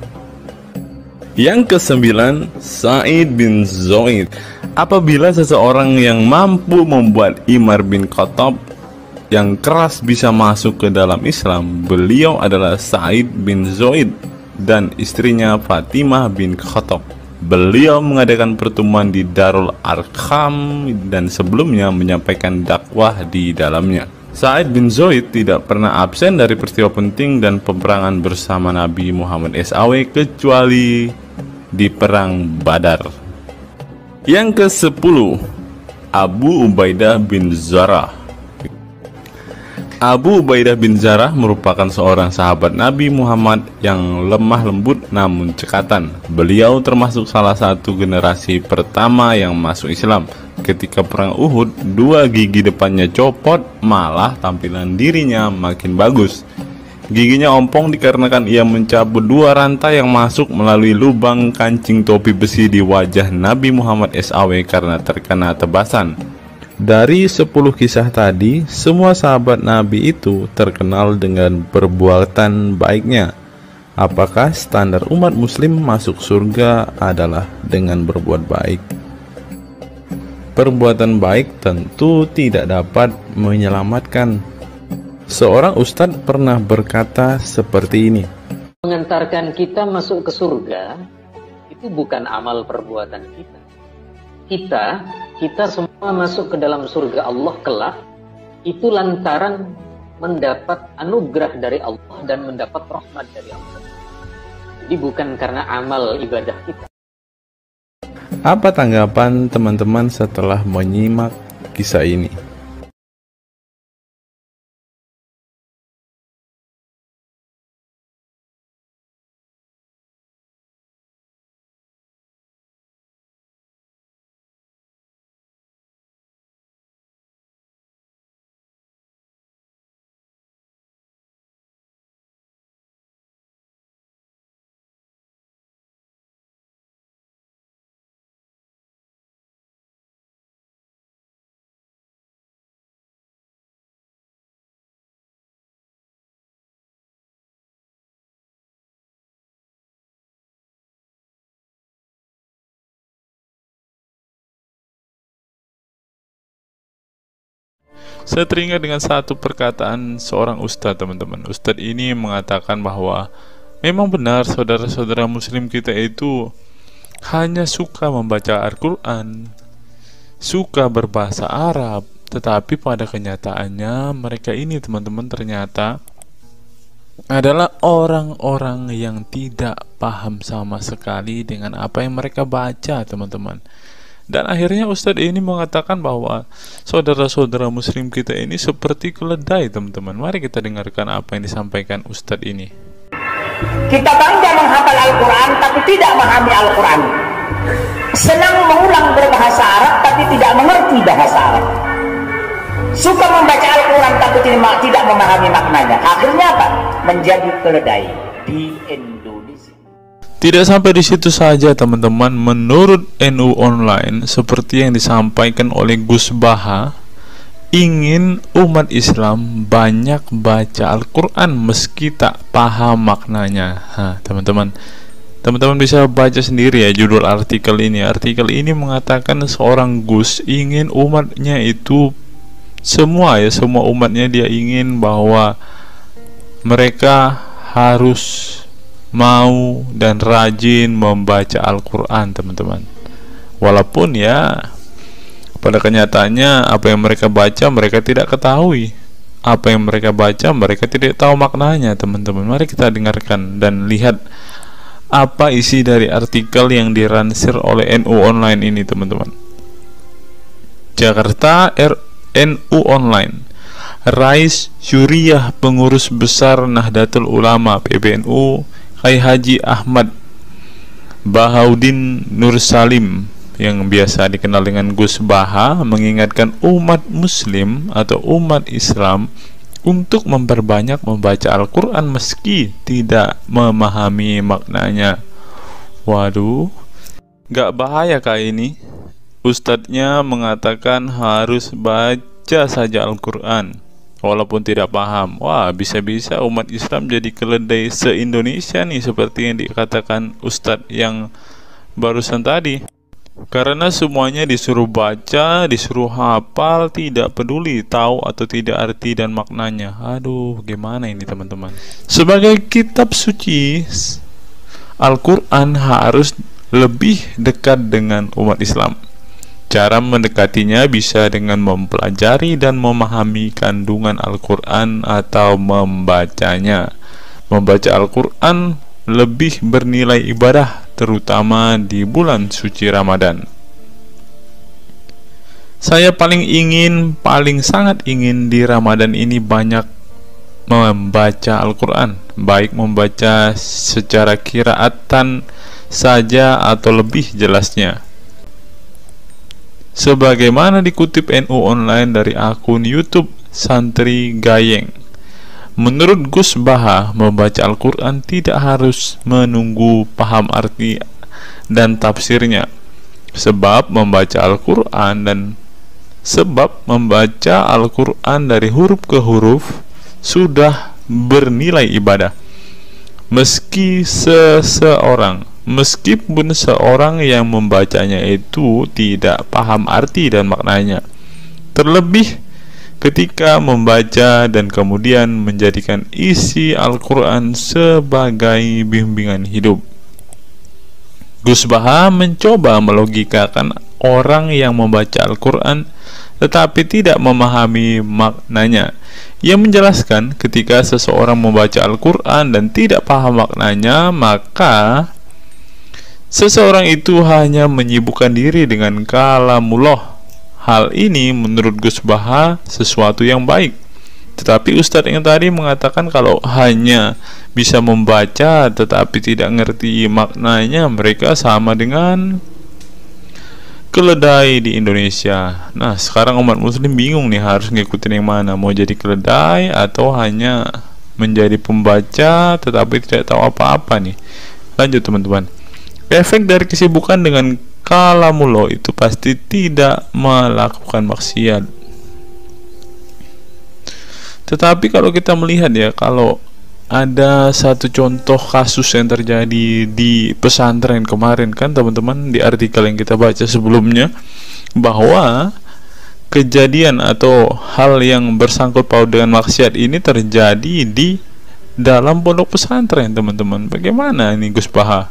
Yang kesembilan, Sa'id bin Zaid. Apabila seseorang yang mampu membuat Umar bin Khattab yang keras bisa masuk ke dalam Islam, beliau adalah Sa'id bin Zaid dan istrinya Fatimah bin Khattab. Beliau mengadakan pertemuan di Darul Arqam dan sebelumnya menyampaikan dakwah di dalamnya. Sa'id bin Zaid tidak pernah absen dari peristiwa penting dan peperangan bersama Nabi Muhammad SAW kecuali di perang Badar. Yang ke-10, Abu Ubaidah bin Zarah. Abu Ubaidah bin Zarah merupakan seorang sahabat Nabi Muhammad yang lemah lembut namun cekatan. Beliau termasuk salah satu generasi pertama yang masuk Islam. Ketika perang Uhud, 2 gigi depannya copot, malah tampilan dirinya makin bagus. Giginya ompong dikarenakan ia mencabut 2 rantai yang masuk melalui lubang kancing topi besi di wajah Nabi Muhammad SAW karena terkena tebasan. Dari 10 kisah tadi, semua sahabat Nabi itu terkenal dengan perbuatan baiknya. Apakah standar umat muslim masuk surga adalah dengan berbuat baik? Perbuatan baik tentu tidak dapat menyelamatkan. Seorang ustadz pernah berkata seperti ini. Mengantarkan kita masuk ke surga itu bukan amal perbuatan kita. Kita semua masuk ke dalam surga Allah kelak itu lantaran mendapat anugerah dari Allah dan mendapat rahmat dari Allah. Jadi bukan karena amal ibadah kita. Apa tanggapan teman-teman setelah menyimak kisah ini? Saya teringat dengan satu perkataan seorang ustadz, teman-teman. Ustadz ini mengatakan bahwa memang benar saudara-saudara muslim kita itu hanya suka membaca Al-Quran, suka berbahasa Arab, tetapi pada kenyataannya mereka ini, teman-teman, ternyata adalah orang-orang yang tidak paham sama sekali dengan apa yang mereka baca, teman-teman. Dan akhirnya Ustadz ini mengatakan bahwa saudara-saudara muslim kita ini seperti keledai, teman-teman. Mari kita dengarkan apa yang disampaikan Ustadz ini. Kita bangga menghafal Al-Quran tapi tidak memahami Al-Quran. Senang mengulang berbahasa Arab tapi tidak mengerti bahasa Arab. suka membaca Al-Quran tapi tidak memahami maknanya. Akhirnya apa? Menjadi keledai di Indonesia. Tidak sampai di situ saja teman-teman. Menurut NU Online, seperti yang disampaikan oleh Gus Baha, ingin umat Islam banyak baca Al-Quran meski tak paham maknanya. Teman-teman bisa baca sendiri ya judul artikel ini. Artikel ini mengatakan seorang Gus ingin umatnya itu semua umatnya dia ingin bahwa mereka harus mau dan rajin membaca Al-Quran, teman-teman. Walaupun ya pada kenyataannya apa yang mereka baca mereka tidak ketahui. Apa yang mereka baca mereka tidak tahu maknanya, teman-teman. Mari kita dengarkan dan lihat apa isi dari artikel yang diransir oleh NU Online ini, teman-teman. Jakarta, NU Online. Rais Syuriah Pengurus Besar Nahdlatul Ulama PBNU Kiai Haji Ahmad Bahaudin Nur Salim yang biasa dikenal dengan Gus Baha mengingatkan umat muslim atau umat Islam untuk memperbanyak membaca Al-Quran meski tidak memahami maknanya. Waduh, gak bahaya kah ini? Ustadznya mengatakan harus baca saja Al-Quran walaupun tidak paham. Wah, bisa-bisa umat Islam jadi keledai se-Indonesia nih, seperti yang dikatakan Ustadz yang barusan tadi. Karena semuanya disuruh baca, disuruh hafal, tidak peduli tahu atau tidak arti dan maknanya. Aduh, gimana ini teman-teman? Sebagai kitab suci, Al-Quran harus lebih dekat dengan umat Islam. Cara mendekatinya bisa dengan mempelajari dan memahami kandungan Al-Quran atau membacanya. Membaca Al-Quran lebih bernilai ibadah, terutama di bulan suci Ramadan. Saya paling sangat ingin di Ramadan ini banyak membaca Al-Quran, baik membaca secara qiraatan saja atau lebih jelasnya. Sebagaimana dikutip NU Online dari akun YouTube Santri Gayeng, menurut Gus Baha, membaca Al-Quran tidak harus menunggu paham arti dan tafsirnya, sebab membaca Al-Quran dari huruf ke huruf sudah bernilai ibadah. Meskipun seorang yang membacanya itu tidak paham arti dan maknanya, terlebih ketika membaca dan kemudian menjadikan isi Al-Quran sebagai bimbingan hidup. Gus Baha mencoba melogikakan orang yang membaca Al-Quran tetapi tidak memahami maknanya. Ia menjelaskan ketika seseorang membaca Al-Quran dan tidak paham maknanya, maka seseorang itu hanya menyibukkan diri dengan kalamullah. Hal ini menurut Gus Baha sesuatu yang baik. Tetapi Ustadz yang tadi mengatakan kalau hanya bisa membaca tetapi tidak ngerti maknanya, mereka sama dengan keledai di Indonesia. Nah, sekarang umat muslim bingung nih harus ngikutin yang mana, mau jadi keledai atau hanya menjadi pembaca tetapi tidak tahu apa-apa nih. Lanjut teman-teman. Efek dari kesibukan dengan kalamullah itu pasti tidak melakukan maksiat. Tetapi kalau kita melihat ya, kalau ada satu contoh kasus yang terjadi di pesantren kemarin kan teman-teman, di artikel yang kita baca sebelumnya, bahwa kejadian atau hal yang bersangkut paut dengan maksiat ini terjadi di dalam pondok pesantren, teman-teman. Bagaimana ini Gus Baha?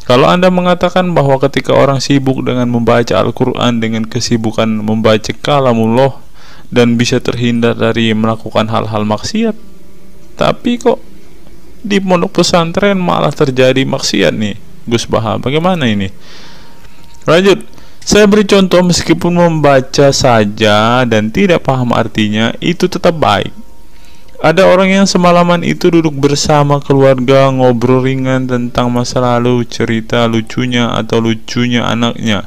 Kalau Anda mengatakan bahwa ketika orang sibuk dengan membaca Al-Quran dengan kesibukan membaca kalamullah dan bisa terhindar dari melakukan hal-hal maksiat, tapi kok di pondok pesantren malah terjadi maksiat nih Gus Baha, bagaimana ini? Lanjut, saya beri contoh, meskipun membaca saja dan tidak paham artinya itu tetap baik. Ada orang yang semalaman itu duduk bersama keluarga, ngobrol ringan tentang masa lalu, cerita lucunya atau lucunya anaknya.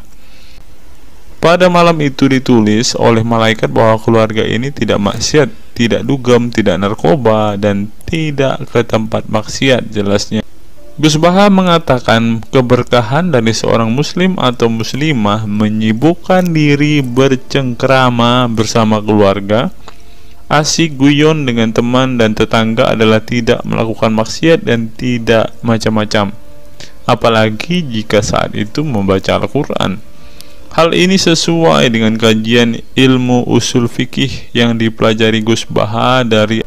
Pada malam itu ditulis oleh malaikat bahwa keluarga ini tidak maksiat, tidak dugem, tidak narkoba, dan tidak ke tempat maksiat. Jelasnya Gus Baha mengatakan keberkahan dari seorang muslim atau muslimah menyibukkan diri bercengkrama bersama keluarga, asik guyon dengan teman dan tetangga adalah tidak melakukan maksiat dan tidak macam-macam, apalagi jika saat itu membaca Al-Quran. Hal ini sesuai dengan kajian ilmu usul fikih yang dipelajari Gus Baha dari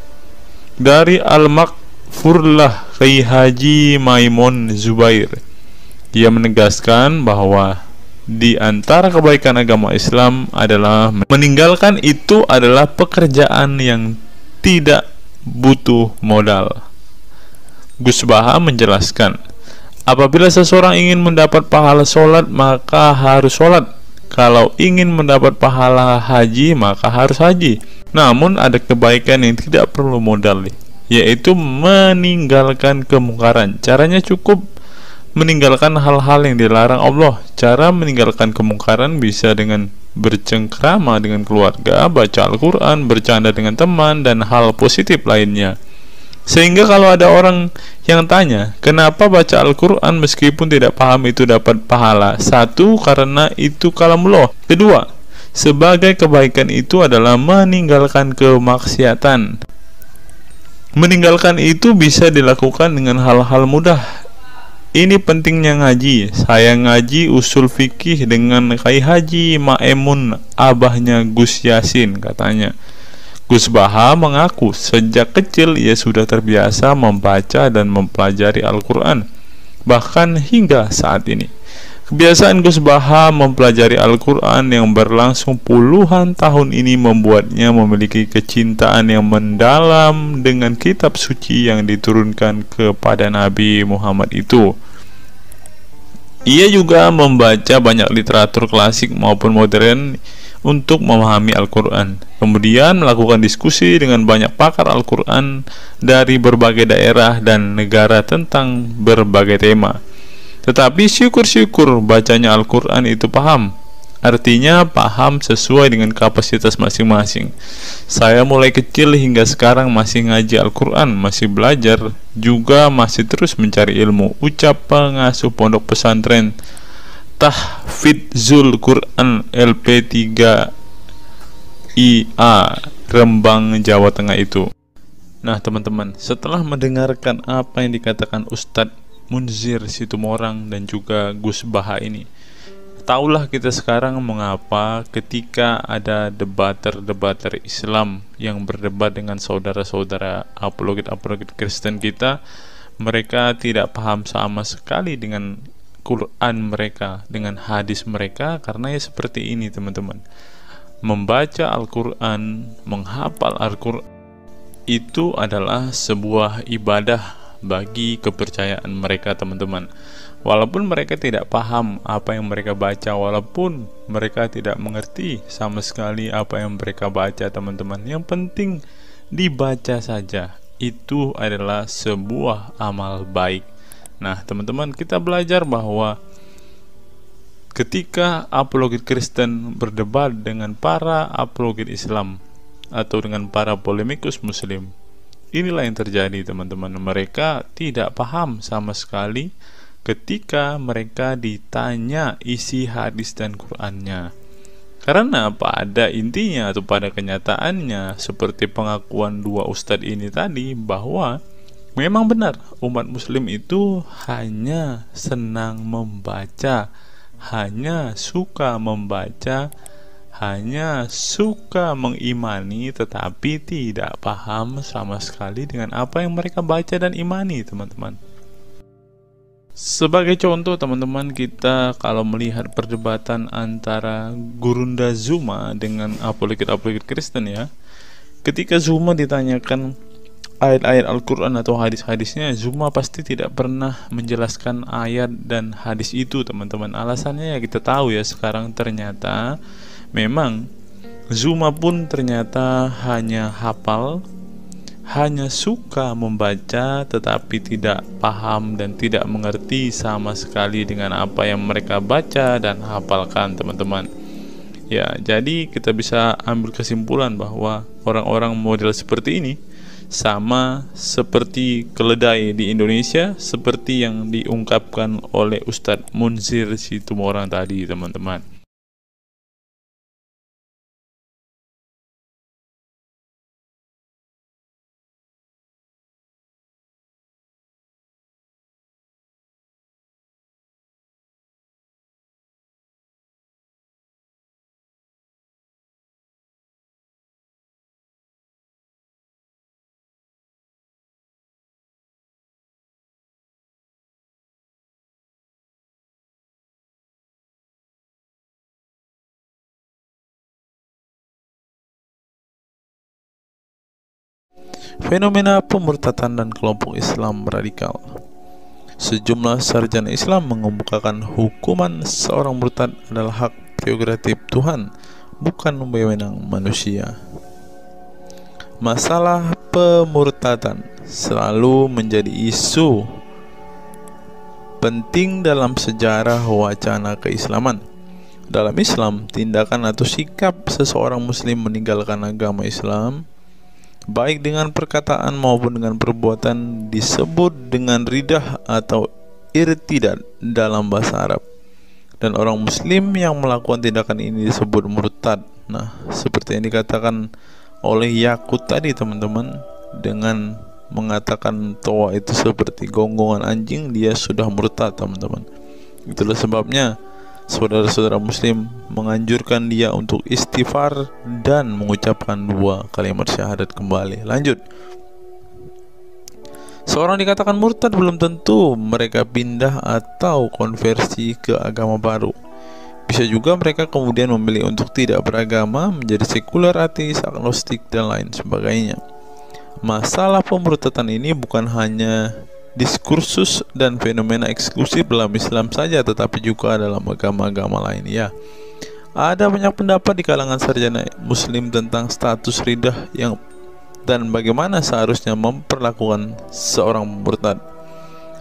Al-Makfurlah Kiai Haji Maimun Zubair. Ia menegaskan bahwa di antara kebaikan agama Islam adalah meninggalkan itu adalah pekerjaan yang tidak butuh modal. Gus Baha menjelaskan, apabila seseorang ingin mendapat pahala sholat, maka harus sholat. Kalau ingin mendapat pahala haji, maka harus haji. Namun ada kebaikan yang tidak perlu modal, yaitu meninggalkan kemungkaran. Caranya cukup meninggalkan hal-hal yang dilarang Allah. Cara meninggalkan kemungkaran bisa dengan bercengkrama dengan keluarga, baca Al-Quran, bercanda dengan teman, dan hal positif lainnya. Sehingga kalau ada orang yang tanya, kenapa baca Al-Quran meskipun tidak paham itu dapat pahala? Satu, karena itu kalamullah. Kedua, sebagai kebaikan itu adalah meninggalkan kemaksiatan. Meninggalkan itu bisa dilakukan dengan hal-hal mudah. Ini pentingnya ngaji. Saya ngaji usul fikih dengan Kiai Haji Maimun, abahnya Gus Yasin, katanya. Gus Baha mengaku sejak kecil ia sudah terbiasa membaca dan mempelajari Al-Quran, bahkan hingga saat ini. Kebiasaan Gus Baha mempelajari Al-Quran yang berlangsung puluhan tahun ini membuatnya memiliki kecintaan yang mendalam dengan kitab suci yang diturunkan kepada Nabi Muhammad itu. Ia juga membaca banyak literatur klasik maupun modern untuk memahami Al-Quran. Kemudian melakukan diskusi dengan banyak pakar Al-Quran dari berbagai daerah dan negara tentang berbagai tema. Tetapi syukur-syukur bacanya Al-Quran itu paham. Artinya paham sesuai dengan kapasitas masing-masing. Saya mulai kecil hingga sekarang masih ngaji Al-Quran, masih belajar, juga masih terus mencari ilmu. Ucap pengasuh pondok pesantren Tahfidzul Quran LP3 IA Rembang, Jawa Tengah itu. Nah teman-teman, setelah mendengarkan apa yang dikatakan Ustadz Munzir Situmorang dan juga Gus Baha ini, taulah kita sekarang mengapa ketika ada debater Islam yang berdebat dengan saudara-saudara apologet Kristen kita, mereka tidak paham sama sekali dengan Quran mereka, dengan hadis mereka, karena ya seperti ini teman-teman. Membaca Al-Quran, menghafal Al-Quran itu adalah sebuah ibadah bagi kepercayaan mereka teman-teman. Walaupun mereka tidak paham apa yang mereka baca, walaupun mereka tidak mengerti sama sekali apa yang mereka baca teman-teman, yang penting dibaca saja, itu adalah sebuah amal baik. Nah teman-teman, kita belajar bahwa ketika apologet Kristen berdebat dengan para apologet Islam atau dengan para polemikus Muslim, inilah yang terjadi teman-teman. Mereka tidak paham sama sekali ketika mereka ditanya isi hadis dan Qur'annya. Karena pada intinya atau pada kenyataannya, seperti pengakuan dua ustadz ini tadi, bahwa memang benar umat muslim itu hanya senang membaca, hanya suka membaca, hanya suka mengimani, tetapi tidak paham sama sekali dengan apa yang mereka baca dan imani teman-teman. Sebagai contoh teman-teman, kita kalau melihat perdebatan antara Gurunda Zuma dengan apologet Kristen ya, ketika Zuma ditanyakan ayat-ayat Al-Quran atau hadis-hadisnya, Zuma pasti tidak pernah menjelaskan ayat dan hadis itu teman-teman. Alasannya ya kita tahu ya, sekarang ternyata memang Zuma pun ternyata hanya hafal, hanya suka membaca, tetapi tidak paham dan tidak mengerti sama sekali dengan apa yang mereka baca dan hafalkan teman-teman. Ya, jadi kita bisa ambil kesimpulan bahwa orang-orang model seperti ini sama seperti keledai di Indonesia, seperti yang diungkapkan oleh Ustadz Munzir Situmorang tadi, teman-teman. Fenomena pemurtadan dan kelompok Islam radikal. Sejumlah sarjana Islam mengemukakan hukuman seorang murtad adalah hak prerogatif Tuhan, bukan wewenang manusia. Masalah pemurtadan selalu menjadi isu penting dalam sejarah wacana keislaman. Dalam Islam, tindakan atau sikap seseorang muslim meninggalkan agama Islam, baik dengan perkataan maupun dengan perbuatan, disebut dengan ridah atau irtidad dalam bahasa Arab. Dan orang muslim yang melakukan tindakan ini disebut murtad. Nah, seperti yang dikatakan oleh Yakut tadi, teman-teman, dengan mengatakan toa itu seperti gonggongan anjing, dia sudah murtad, teman-teman. Itulah sebabnya saudara-saudara muslim menganjurkan dia untuk istighfar dan mengucapkan 2 kalimat syahadat kembali. Lanjut. Seorang dikatakan murtad belum tentu mereka pindah atau konversi ke agama baru. Bisa juga mereka kemudian memilih untuk tidak beragama, menjadi sekuler, ateis, agnostik, dan lain sebagainya. Masalah pemurtadan ini bukan hanya diskursus dan fenomena eksklusif dalam Islam saja, tetapi juga dalam agama-agama lain. Ya, ada banyak pendapat di kalangan sarjana muslim tentang status ridah dan bagaimana seharusnya memperlakukan seorang murtad.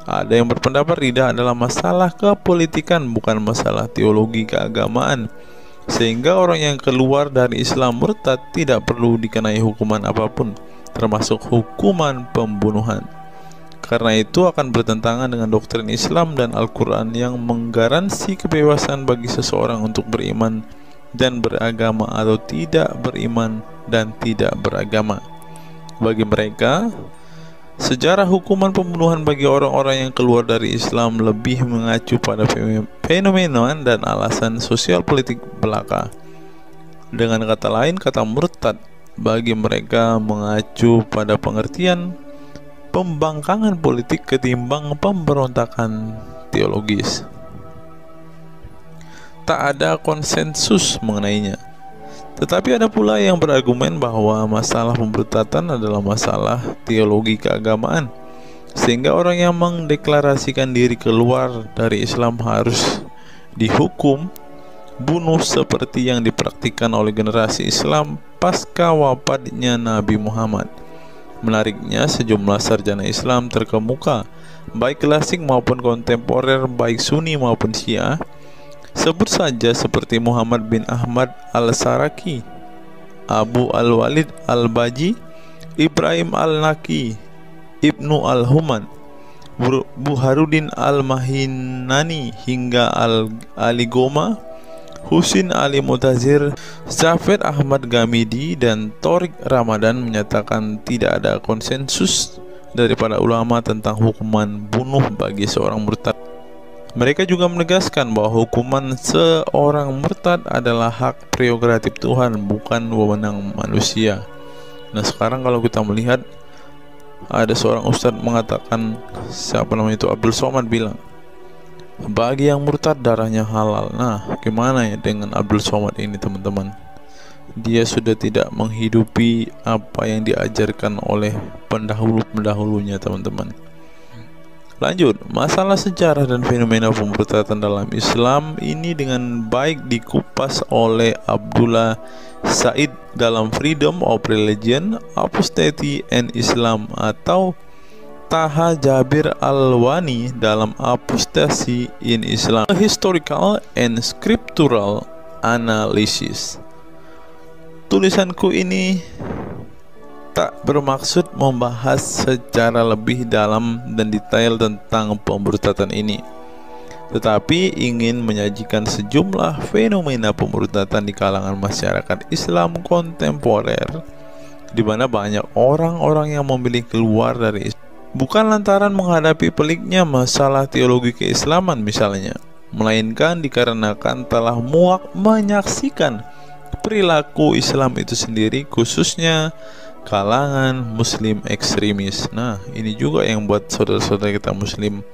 Ada yang berpendapat ridah adalah masalah kepolitikan, bukan masalah teologi keagamaan, sehingga orang yang keluar dari Islam murtad tidak perlu dikenai hukuman apapun, termasuk hukuman pembunuhan. Karena itu akan bertentangan dengan doktrin Islam dan Al-Quran yang menggaransi kebebasan bagi seseorang untuk beriman dan beragama atau tidak beriman dan tidak beragama. Bagi mereka, sejarah hukuman pembunuhan bagi orang-orang yang keluar dari Islam lebih mengacu pada fenomena dan alasan sosial politik belaka. Dengan kata lain, kata murtad bagi mereka mengacu pada pengertian pembangkangan politik ketimbang pemberontakan teologis. Tak ada konsensus mengenainya. Tetapi ada pula yang berargumen bahwa masalah pemurtadan adalah masalah teologi keagamaan, sehingga orang yang mendeklarasikan diri keluar dari Islam harus dihukum bunuh seperti yang dipraktikkan oleh generasi Islam pasca wafatnya Nabi Muhammad. Menariknya, sejumlah sarjana Islam terkemuka, baik klasik maupun kontemporer, baik Sunni maupun Syiah, sebut saja seperti Muhammad bin Ahmad al-Saraki, Abu al-Walid al-Baji, Ibrahim al-Naqi, Ibnu al-Human, Buharuddin al-Mahinani, hingga Ali Goma, Husin Ali Mutazir, Zafir Ahmad Gamidi, dan Torik Ramadan menyatakan tidak ada konsensus dari para ulama tentang hukuman bunuh bagi seorang murtad. Mereka juga menegaskan bahwa hukuman seorang murtad adalah hak prerogatif Tuhan, bukan wewenang manusia. Nah, sekarang kalau kita melihat, ada seorang ustadz mengatakan, siapa namanya itu, Abdul Somad, bilang bagi yang murtad darahnya halal. Nah, gimana ya dengan Abdul Somad ini, teman-teman? Dia sudah tidak menghidupi apa yang diajarkan oleh pendahulu-pendahulunya, teman-teman. Lanjut, masalah sejarah dan fenomena pemurtadan dalam Islam ini dengan baik dikupas oleh Abdullah Said dalam Freedom of Religion, Apostasy and Islam, atau Taha Jabir Al-Wani dalam Apostasy in Islam, A Historical and Scriptural analisis. Tulisanku ini tak bermaksud membahas secara lebih dalam dan detail tentang pemurtadan ini, tetapi ingin menyajikan sejumlah fenomena pemurtadan di kalangan masyarakat Islam kontemporer, di mana banyak orang-orang yang memilih keluar dari Islam bukan lantaran menghadapi peliknya masalah teologi keislaman misalnya, melainkan dikarenakan telah muak menyaksikan perilaku Islam itu sendiri, khususnya kalangan muslim ekstremis. Nah, ini juga yang buat saudara-saudara kita muslim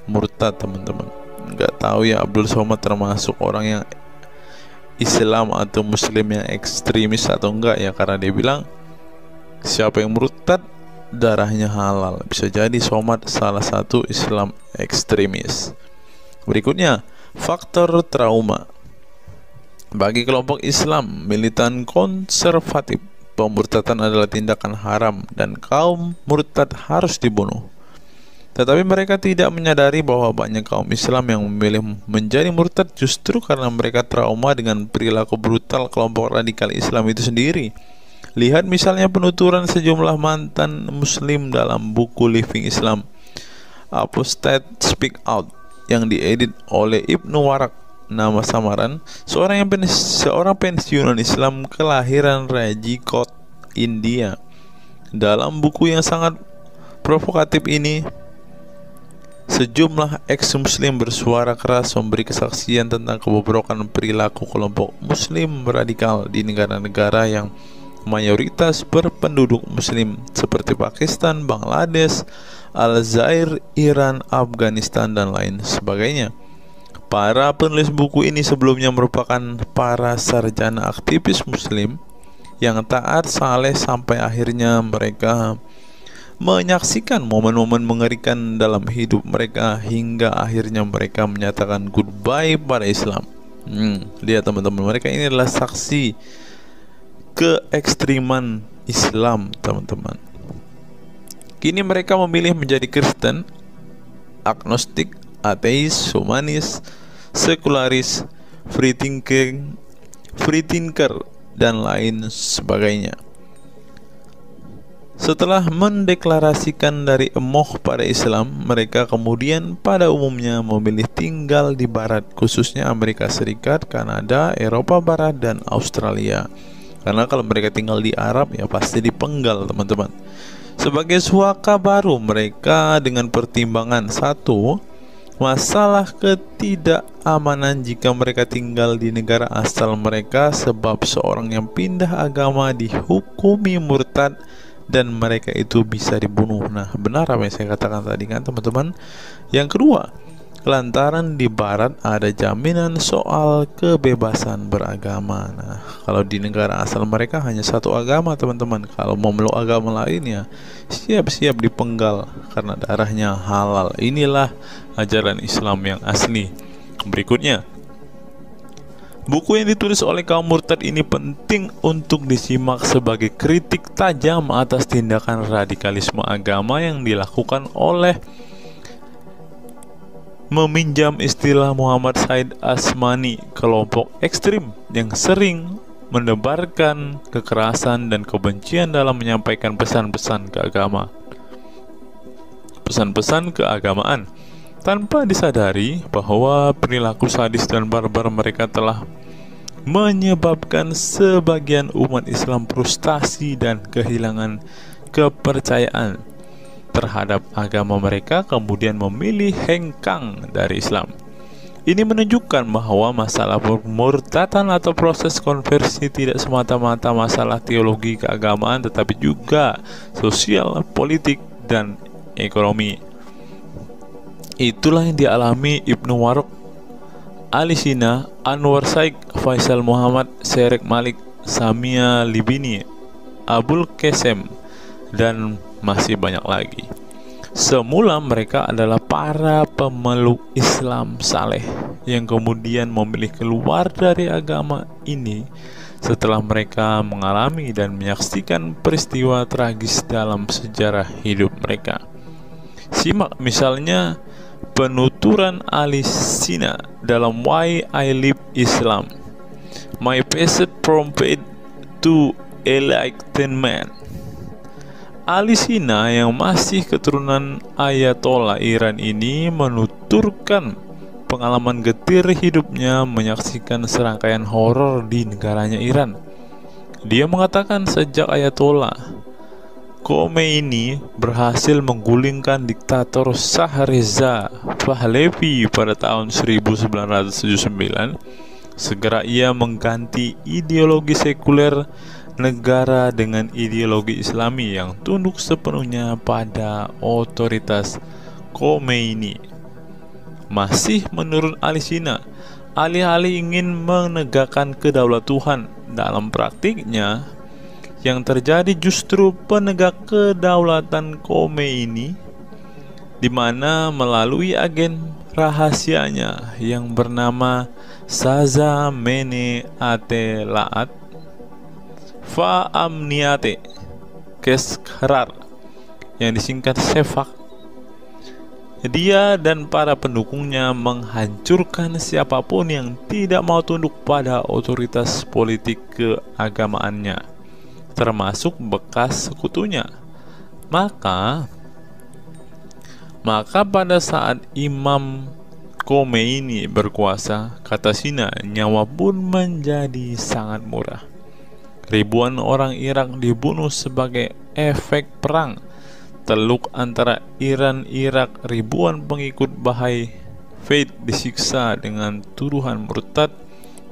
murtad, teman-teman. Nggak tahu ya Abdul Somad termasuk orang yang Islam atau muslim yang ekstremis atau enggak ya, karena dia bilang siapa yang murtad darahnya halal. Bisa jadi Somad salah satu Islam ekstremis. Berikutnya, faktor trauma. Bagi kelompok Islam militan konservatif, pemurtadan adalah tindakan haram dan kaum murtad harus dibunuh. Tetapi mereka tidak menyadari bahwa banyak kaum Islam yang memilih menjadi murtad justru karena mereka trauma dengan perilaku brutal kelompok radikal Islam itu sendiri. Lihat misalnya penuturan sejumlah mantan muslim dalam buku Living Islam, Apostate Speak Out, yang diedit oleh Ibnu Warak, nama samaran seorang pensiunan Islam kelahiran Rajkot, India. Dalam buku yang sangat provokatif ini, sejumlah ex-muslim bersuara keras memberi kesaksian tentang kebobrokan perilaku kelompok muslim radikal di negara-negara yang mayoritas berpenduduk muslim seperti Pakistan, Bangladesh, Aljazair, Iran, Afghanistan, dan lain sebagainya. Para penulis buku ini sebelumnya merupakan para sarjana aktivis muslim yang taat saleh sampai akhirnya mereka menyaksikan momen-momen mengerikan dalam hidup mereka hingga akhirnya mereka menyatakan goodbye pada Islam. Lihat teman-teman, mereka ini adalah saksi keekstriman Islam, teman-teman. Kini mereka memilih menjadi Kristen, agnostik, ateis, humanis, sekularis, free thinker, dan lain sebagainya. Setelah mendeklarasikan dari emoh pada Islam, mereka kemudian pada umumnya memilih tinggal di Barat, khususnya Amerika Serikat, Kanada, Eropa Barat, dan Australia. Karena kalau mereka tinggal di Arab ya pasti dipenggal, teman-teman. Sebagai suaka baru mereka dengan pertimbangan satu, masalah ketidakamanan jika mereka tinggal di negara asal mereka, sebab seorang yang pindah agama dihukumi murtad dan mereka itu bisa dibunuh. Nah, benar apa yang saya katakan tadi kan, teman-teman. Yang kedua, lantaran di Barat ada jaminan soal kebebasan beragama. Nah, kalau di negara asal mereka hanya satu agama, teman-teman. Kalau mau meluk agama lain ya siap-siap dipenggal karena darahnya halal. Inilah ajaran Islam yang asli. Berikutnya, buku yang ditulis oleh kaum murtad ini penting untuk disimak sebagai kritik tajam atas tindakan radikalisme agama yang dilakukan oleh, meminjam istilah Muhammad Said Asmani, kelompok ekstrim yang sering menebarkan kekerasan dan kebencian dalam menyampaikan pesan-pesan keagamaan tanpa disadari bahwa perilaku sadis dan barbar mereka telah menyebabkan sebagian umat Islam frustasi dan kehilangan kepercayaan terhadap agama mereka, kemudian memilih hengkang dari Islam. Ini menunjukkan bahwa masalah pemurtadan atau proses konversi tidak semata-mata masalah teologi keagamaan, tetapi juga sosial, politik, dan ekonomi. Itulah yang dialami Ibnu Warok, Ali Sina, Anwar Saik, Faisal Muhammad, Syarek Malik, Samia Libini, Abul Qasem, dan masih banyak lagi. Semula mereka adalah para pemeluk Islam saleh yang kemudian memilih keluar dari agama ini setelah mereka mengalami dan menyaksikan peristiwa tragis dalam sejarah hidup mereka. Simak misalnya penuturan Ali Sina dalam Why I Live Islam. My passage from faith to enlightenment. Ali Sina yang masih keturunan Ayatollah Iran ini menuturkan pengalaman getir hidupnya menyaksikan serangkaian horor di negaranya Iran. Dia mengatakan sejak Ayatollah Khomeini berhasil menggulingkan diktator Shah Reza Pahlavi pada tahun 1979, segera ia mengganti ideologi sekuler negara dengan ideologi Islami yang tunduk sepenuhnya pada otoritas Khomeini. Masih menurut Ali Sina, alih-alih ingin menegakkan kedaulatan Tuhan, dalam praktiknya yang terjadi justru penegak kedaulatan Khomeini, di mana melalui agen rahasianya yang bernama Saza Mene Atelaat Fa Amniate Keskharar yang disingkat Sefak, dia dan para pendukungnya menghancurkan siapapun yang tidak mau tunduk pada otoritas politik keagamaannya, termasuk bekas sekutunya. Maka pada saat Imam Khomeini berkuasa, kata Sina, nyawa pun menjadi sangat murah. Ribuan orang Irak dibunuh sebagai efek perang teluk antara Iran-Irak. Ribuan pengikut Bahai Faith disiksa dengan tuduhan murtad,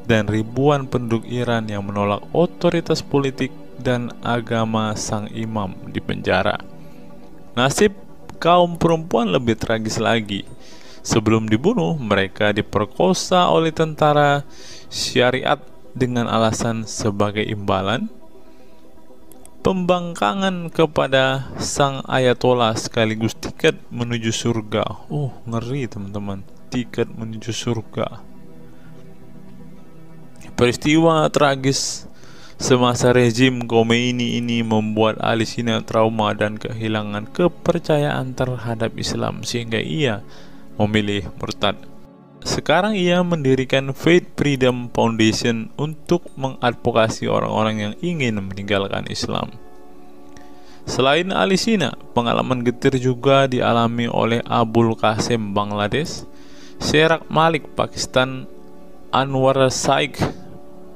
dan ribuan penduduk Iran yang menolak otoritas politik dan agama sang imam dipenjara. Nasib kaum perempuan lebih tragis lagi. Sebelum dibunuh, mereka diperkosa oleh tentara syariat dengan alasan sebagai imbalan pembangkangan kepada sang ayatollah sekaligus tiket menuju surga. Oh, ngeri teman-teman, tiket menuju surga. Peristiwa tragis semasa rezim Khomeini ini membuat Ali Sina trauma dan kehilangan kepercayaan terhadap Islam sehingga ia memilih murtad. Sekarang ia mendirikan Faith Freedom Foundation untuk mengadvokasi orang-orang yang ingin meninggalkan Islam. Selain Ali Sina, pengalaman getir juga dialami oleh Abul Qasim Bangladesh, Sherak Malik Pakistan, Anwar Shaikh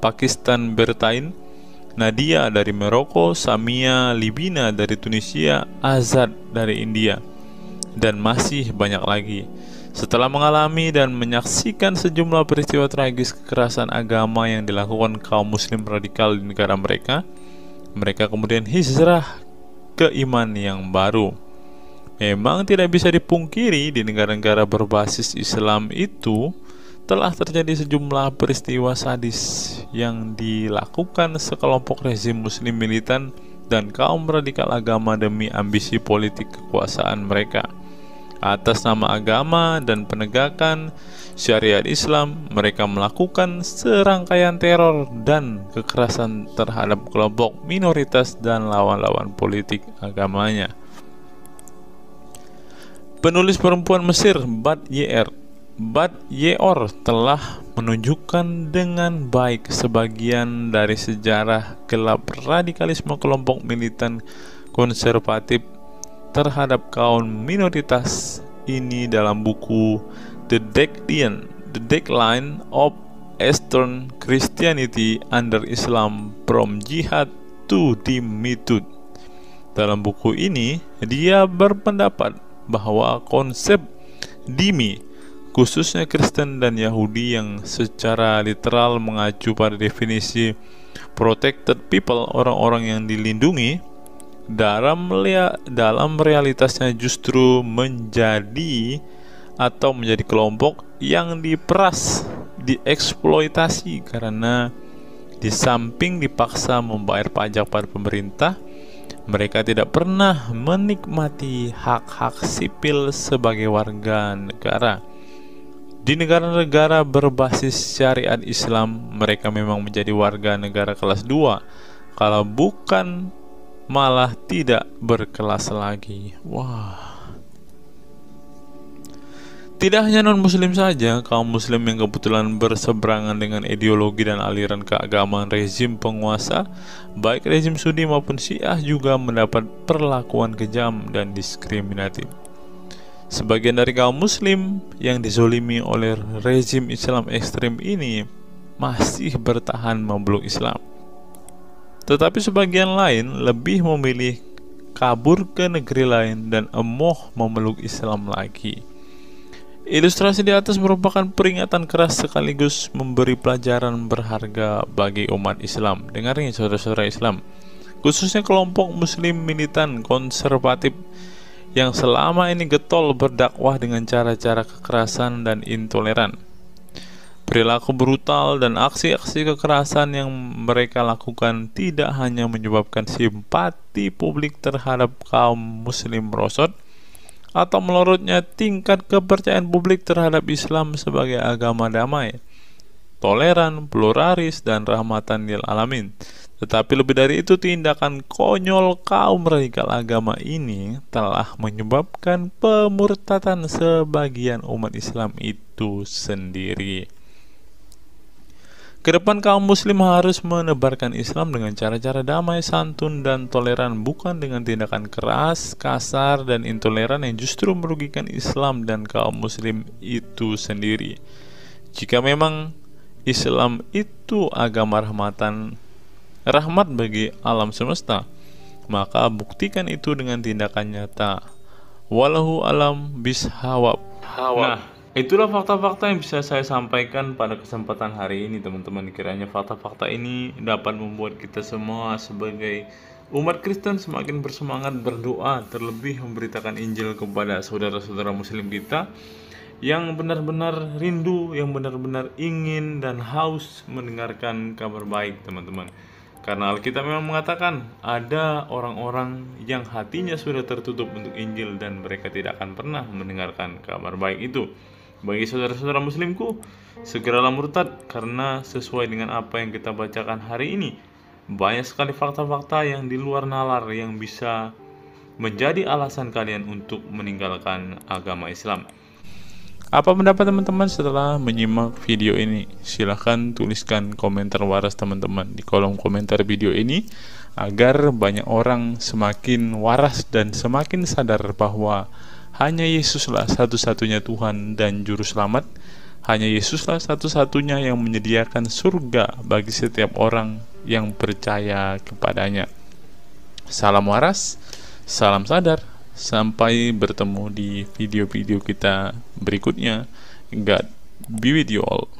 Pakistan Bertain, Nadia dari Maroko, Samia Libina dari Tunisia, Azad dari India, dan masih banyak lagi. Setelah mengalami dan menyaksikan sejumlah peristiwa tragis kekerasan agama yang dilakukan kaum muslim radikal di negara mereka, mereka kemudian hijrah ke iman yang baru. Memang tidak bisa dipungkiri di negara-negara berbasis Islam itu telah terjadi sejumlah peristiwa sadis yang dilakukan sekelompok rezim muslim militan dan kaum radikal agama demi ambisi politik kekuasaan mereka. Atas nama agama dan penegakan syariat Islam, mereka melakukan serangkaian teror dan kekerasan terhadap kelompok minoritas dan lawan-lawan politik agamanya. Penulis perempuan Mesir Bat Ye'or telah menunjukkan dengan baik sebagian dari sejarah gelap radikalisme kelompok militan konservatif terhadap kaum minoritas ini dalam buku The Decline of Eastern Christianity Under Islam From Jihad to Dhimmitud. Dalam buku ini, dia berpendapat bahwa konsep dhimmi, khususnya Kristen dan Yahudi yang secara literal mengacu pada definisi protected people, orang-orang yang dilindungi, dalam realitasnya justru menjadi kelompok yang diperas, dieksploitasi karena di samping dipaksa membayar pajak pada pemerintah, mereka tidak pernah menikmati hak-hak sipil sebagai warga negara. Di negara-negara berbasis syariat Islam, mereka memang menjadi warga negara kelas 2, kalau bukan malah tidak berkelas lagi. Wah. Tidak hanya non-muslim saja, kaum muslim yang kebetulan berseberangan dengan ideologi dan aliran keagamaan rezim penguasa, baik rezim Sunni maupun Syiah, juga mendapat perlakuan kejam dan diskriminatif. Sebagian dari kaum muslim yang dizolimi oleh rezim Islam ekstrem ini masih bertahan memeluk Islam. Tetapi sebagian lain lebih memilih kabur ke negeri lain dan emoh memeluk Islam lagi. Ilustrasi di atas merupakan peringatan keras sekaligus memberi pelajaran berharga bagi umat Islam. Dengarnya saudara-saudara Islam, khususnya kelompok muslim militan konservatif yang selama ini getol berdakwah dengan cara-cara kekerasan dan intoleran. Perilaku brutal dan aksi-aksi kekerasan yang mereka lakukan tidak hanya menyebabkan simpati publik terhadap kaum muslim merosot, atau melorotnya tingkat kepercayaan publik terhadap Islam sebagai agama damai, toleran, pluralis, dan rahmatan lil alamin. Tetapi lebih dari itu, tindakan konyol kaum radikal agama ini telah menyebabkan pemurtadan sebagian umat Islam itu sendiri. Kedepan kaum muslim harus menebarkan Islam dengan cara-cara damai, santun, dan toleran, bukan dengan tindakan keras, kasar, dan intoleran yang justru merugikan Islam dan kaum muslim itu sendiri. Jika memang Islam itu agama rahmat bagi alam semesta, maka buktikan itu dengan tindakan nyata. Wallahu alam bishawab. Nah, itulah fakta-fakta yang bisa saya sampaikan pada kesempatan hari ini, teman-teman. Kiranya fakta-fakta ini dapat membuat kita semua sebagai umat Kristen semakin bersemangat berdoa, terlebih memberitakan Injil kepada saudara-saudara muslim kita yang benar-benar rindu, yang benar-benar ingin dan haus mendengarkan kabar baik, teman-teman. Karena Alkitab memang mengatakan ada orang-orang yang hatinya sudah tertutup untuk Injil dan mereka tidak akan pernah mendengarkan kabar baik itu. Bagi saudara-saudara muslimku, segeralah murtad, karena sesuai dengan apa yang kita bacakan hari ini, banyak sekali fakta-fakta yang di luar nalar yang bisa menjadi alasan kalian untuk meninggalkan agama Islam. Apa pendapat teman-teman setelah menyimak video ini? Silahkan tuliskan komentar waras teman-teman di kolom komentar video ini, agar banyak orang semakin waras dan semakin sadar bahwa hanya Yesuslah satu-satunya Tuhan dan Juru Selamat. Hanya Yesuslah satu-satunya yang menyediakan surga bagi setiap orang yang percaya kepadanya. Salam waras, salam sadar. Sampai bertemu di video-video kita berikutnya. God be with you all.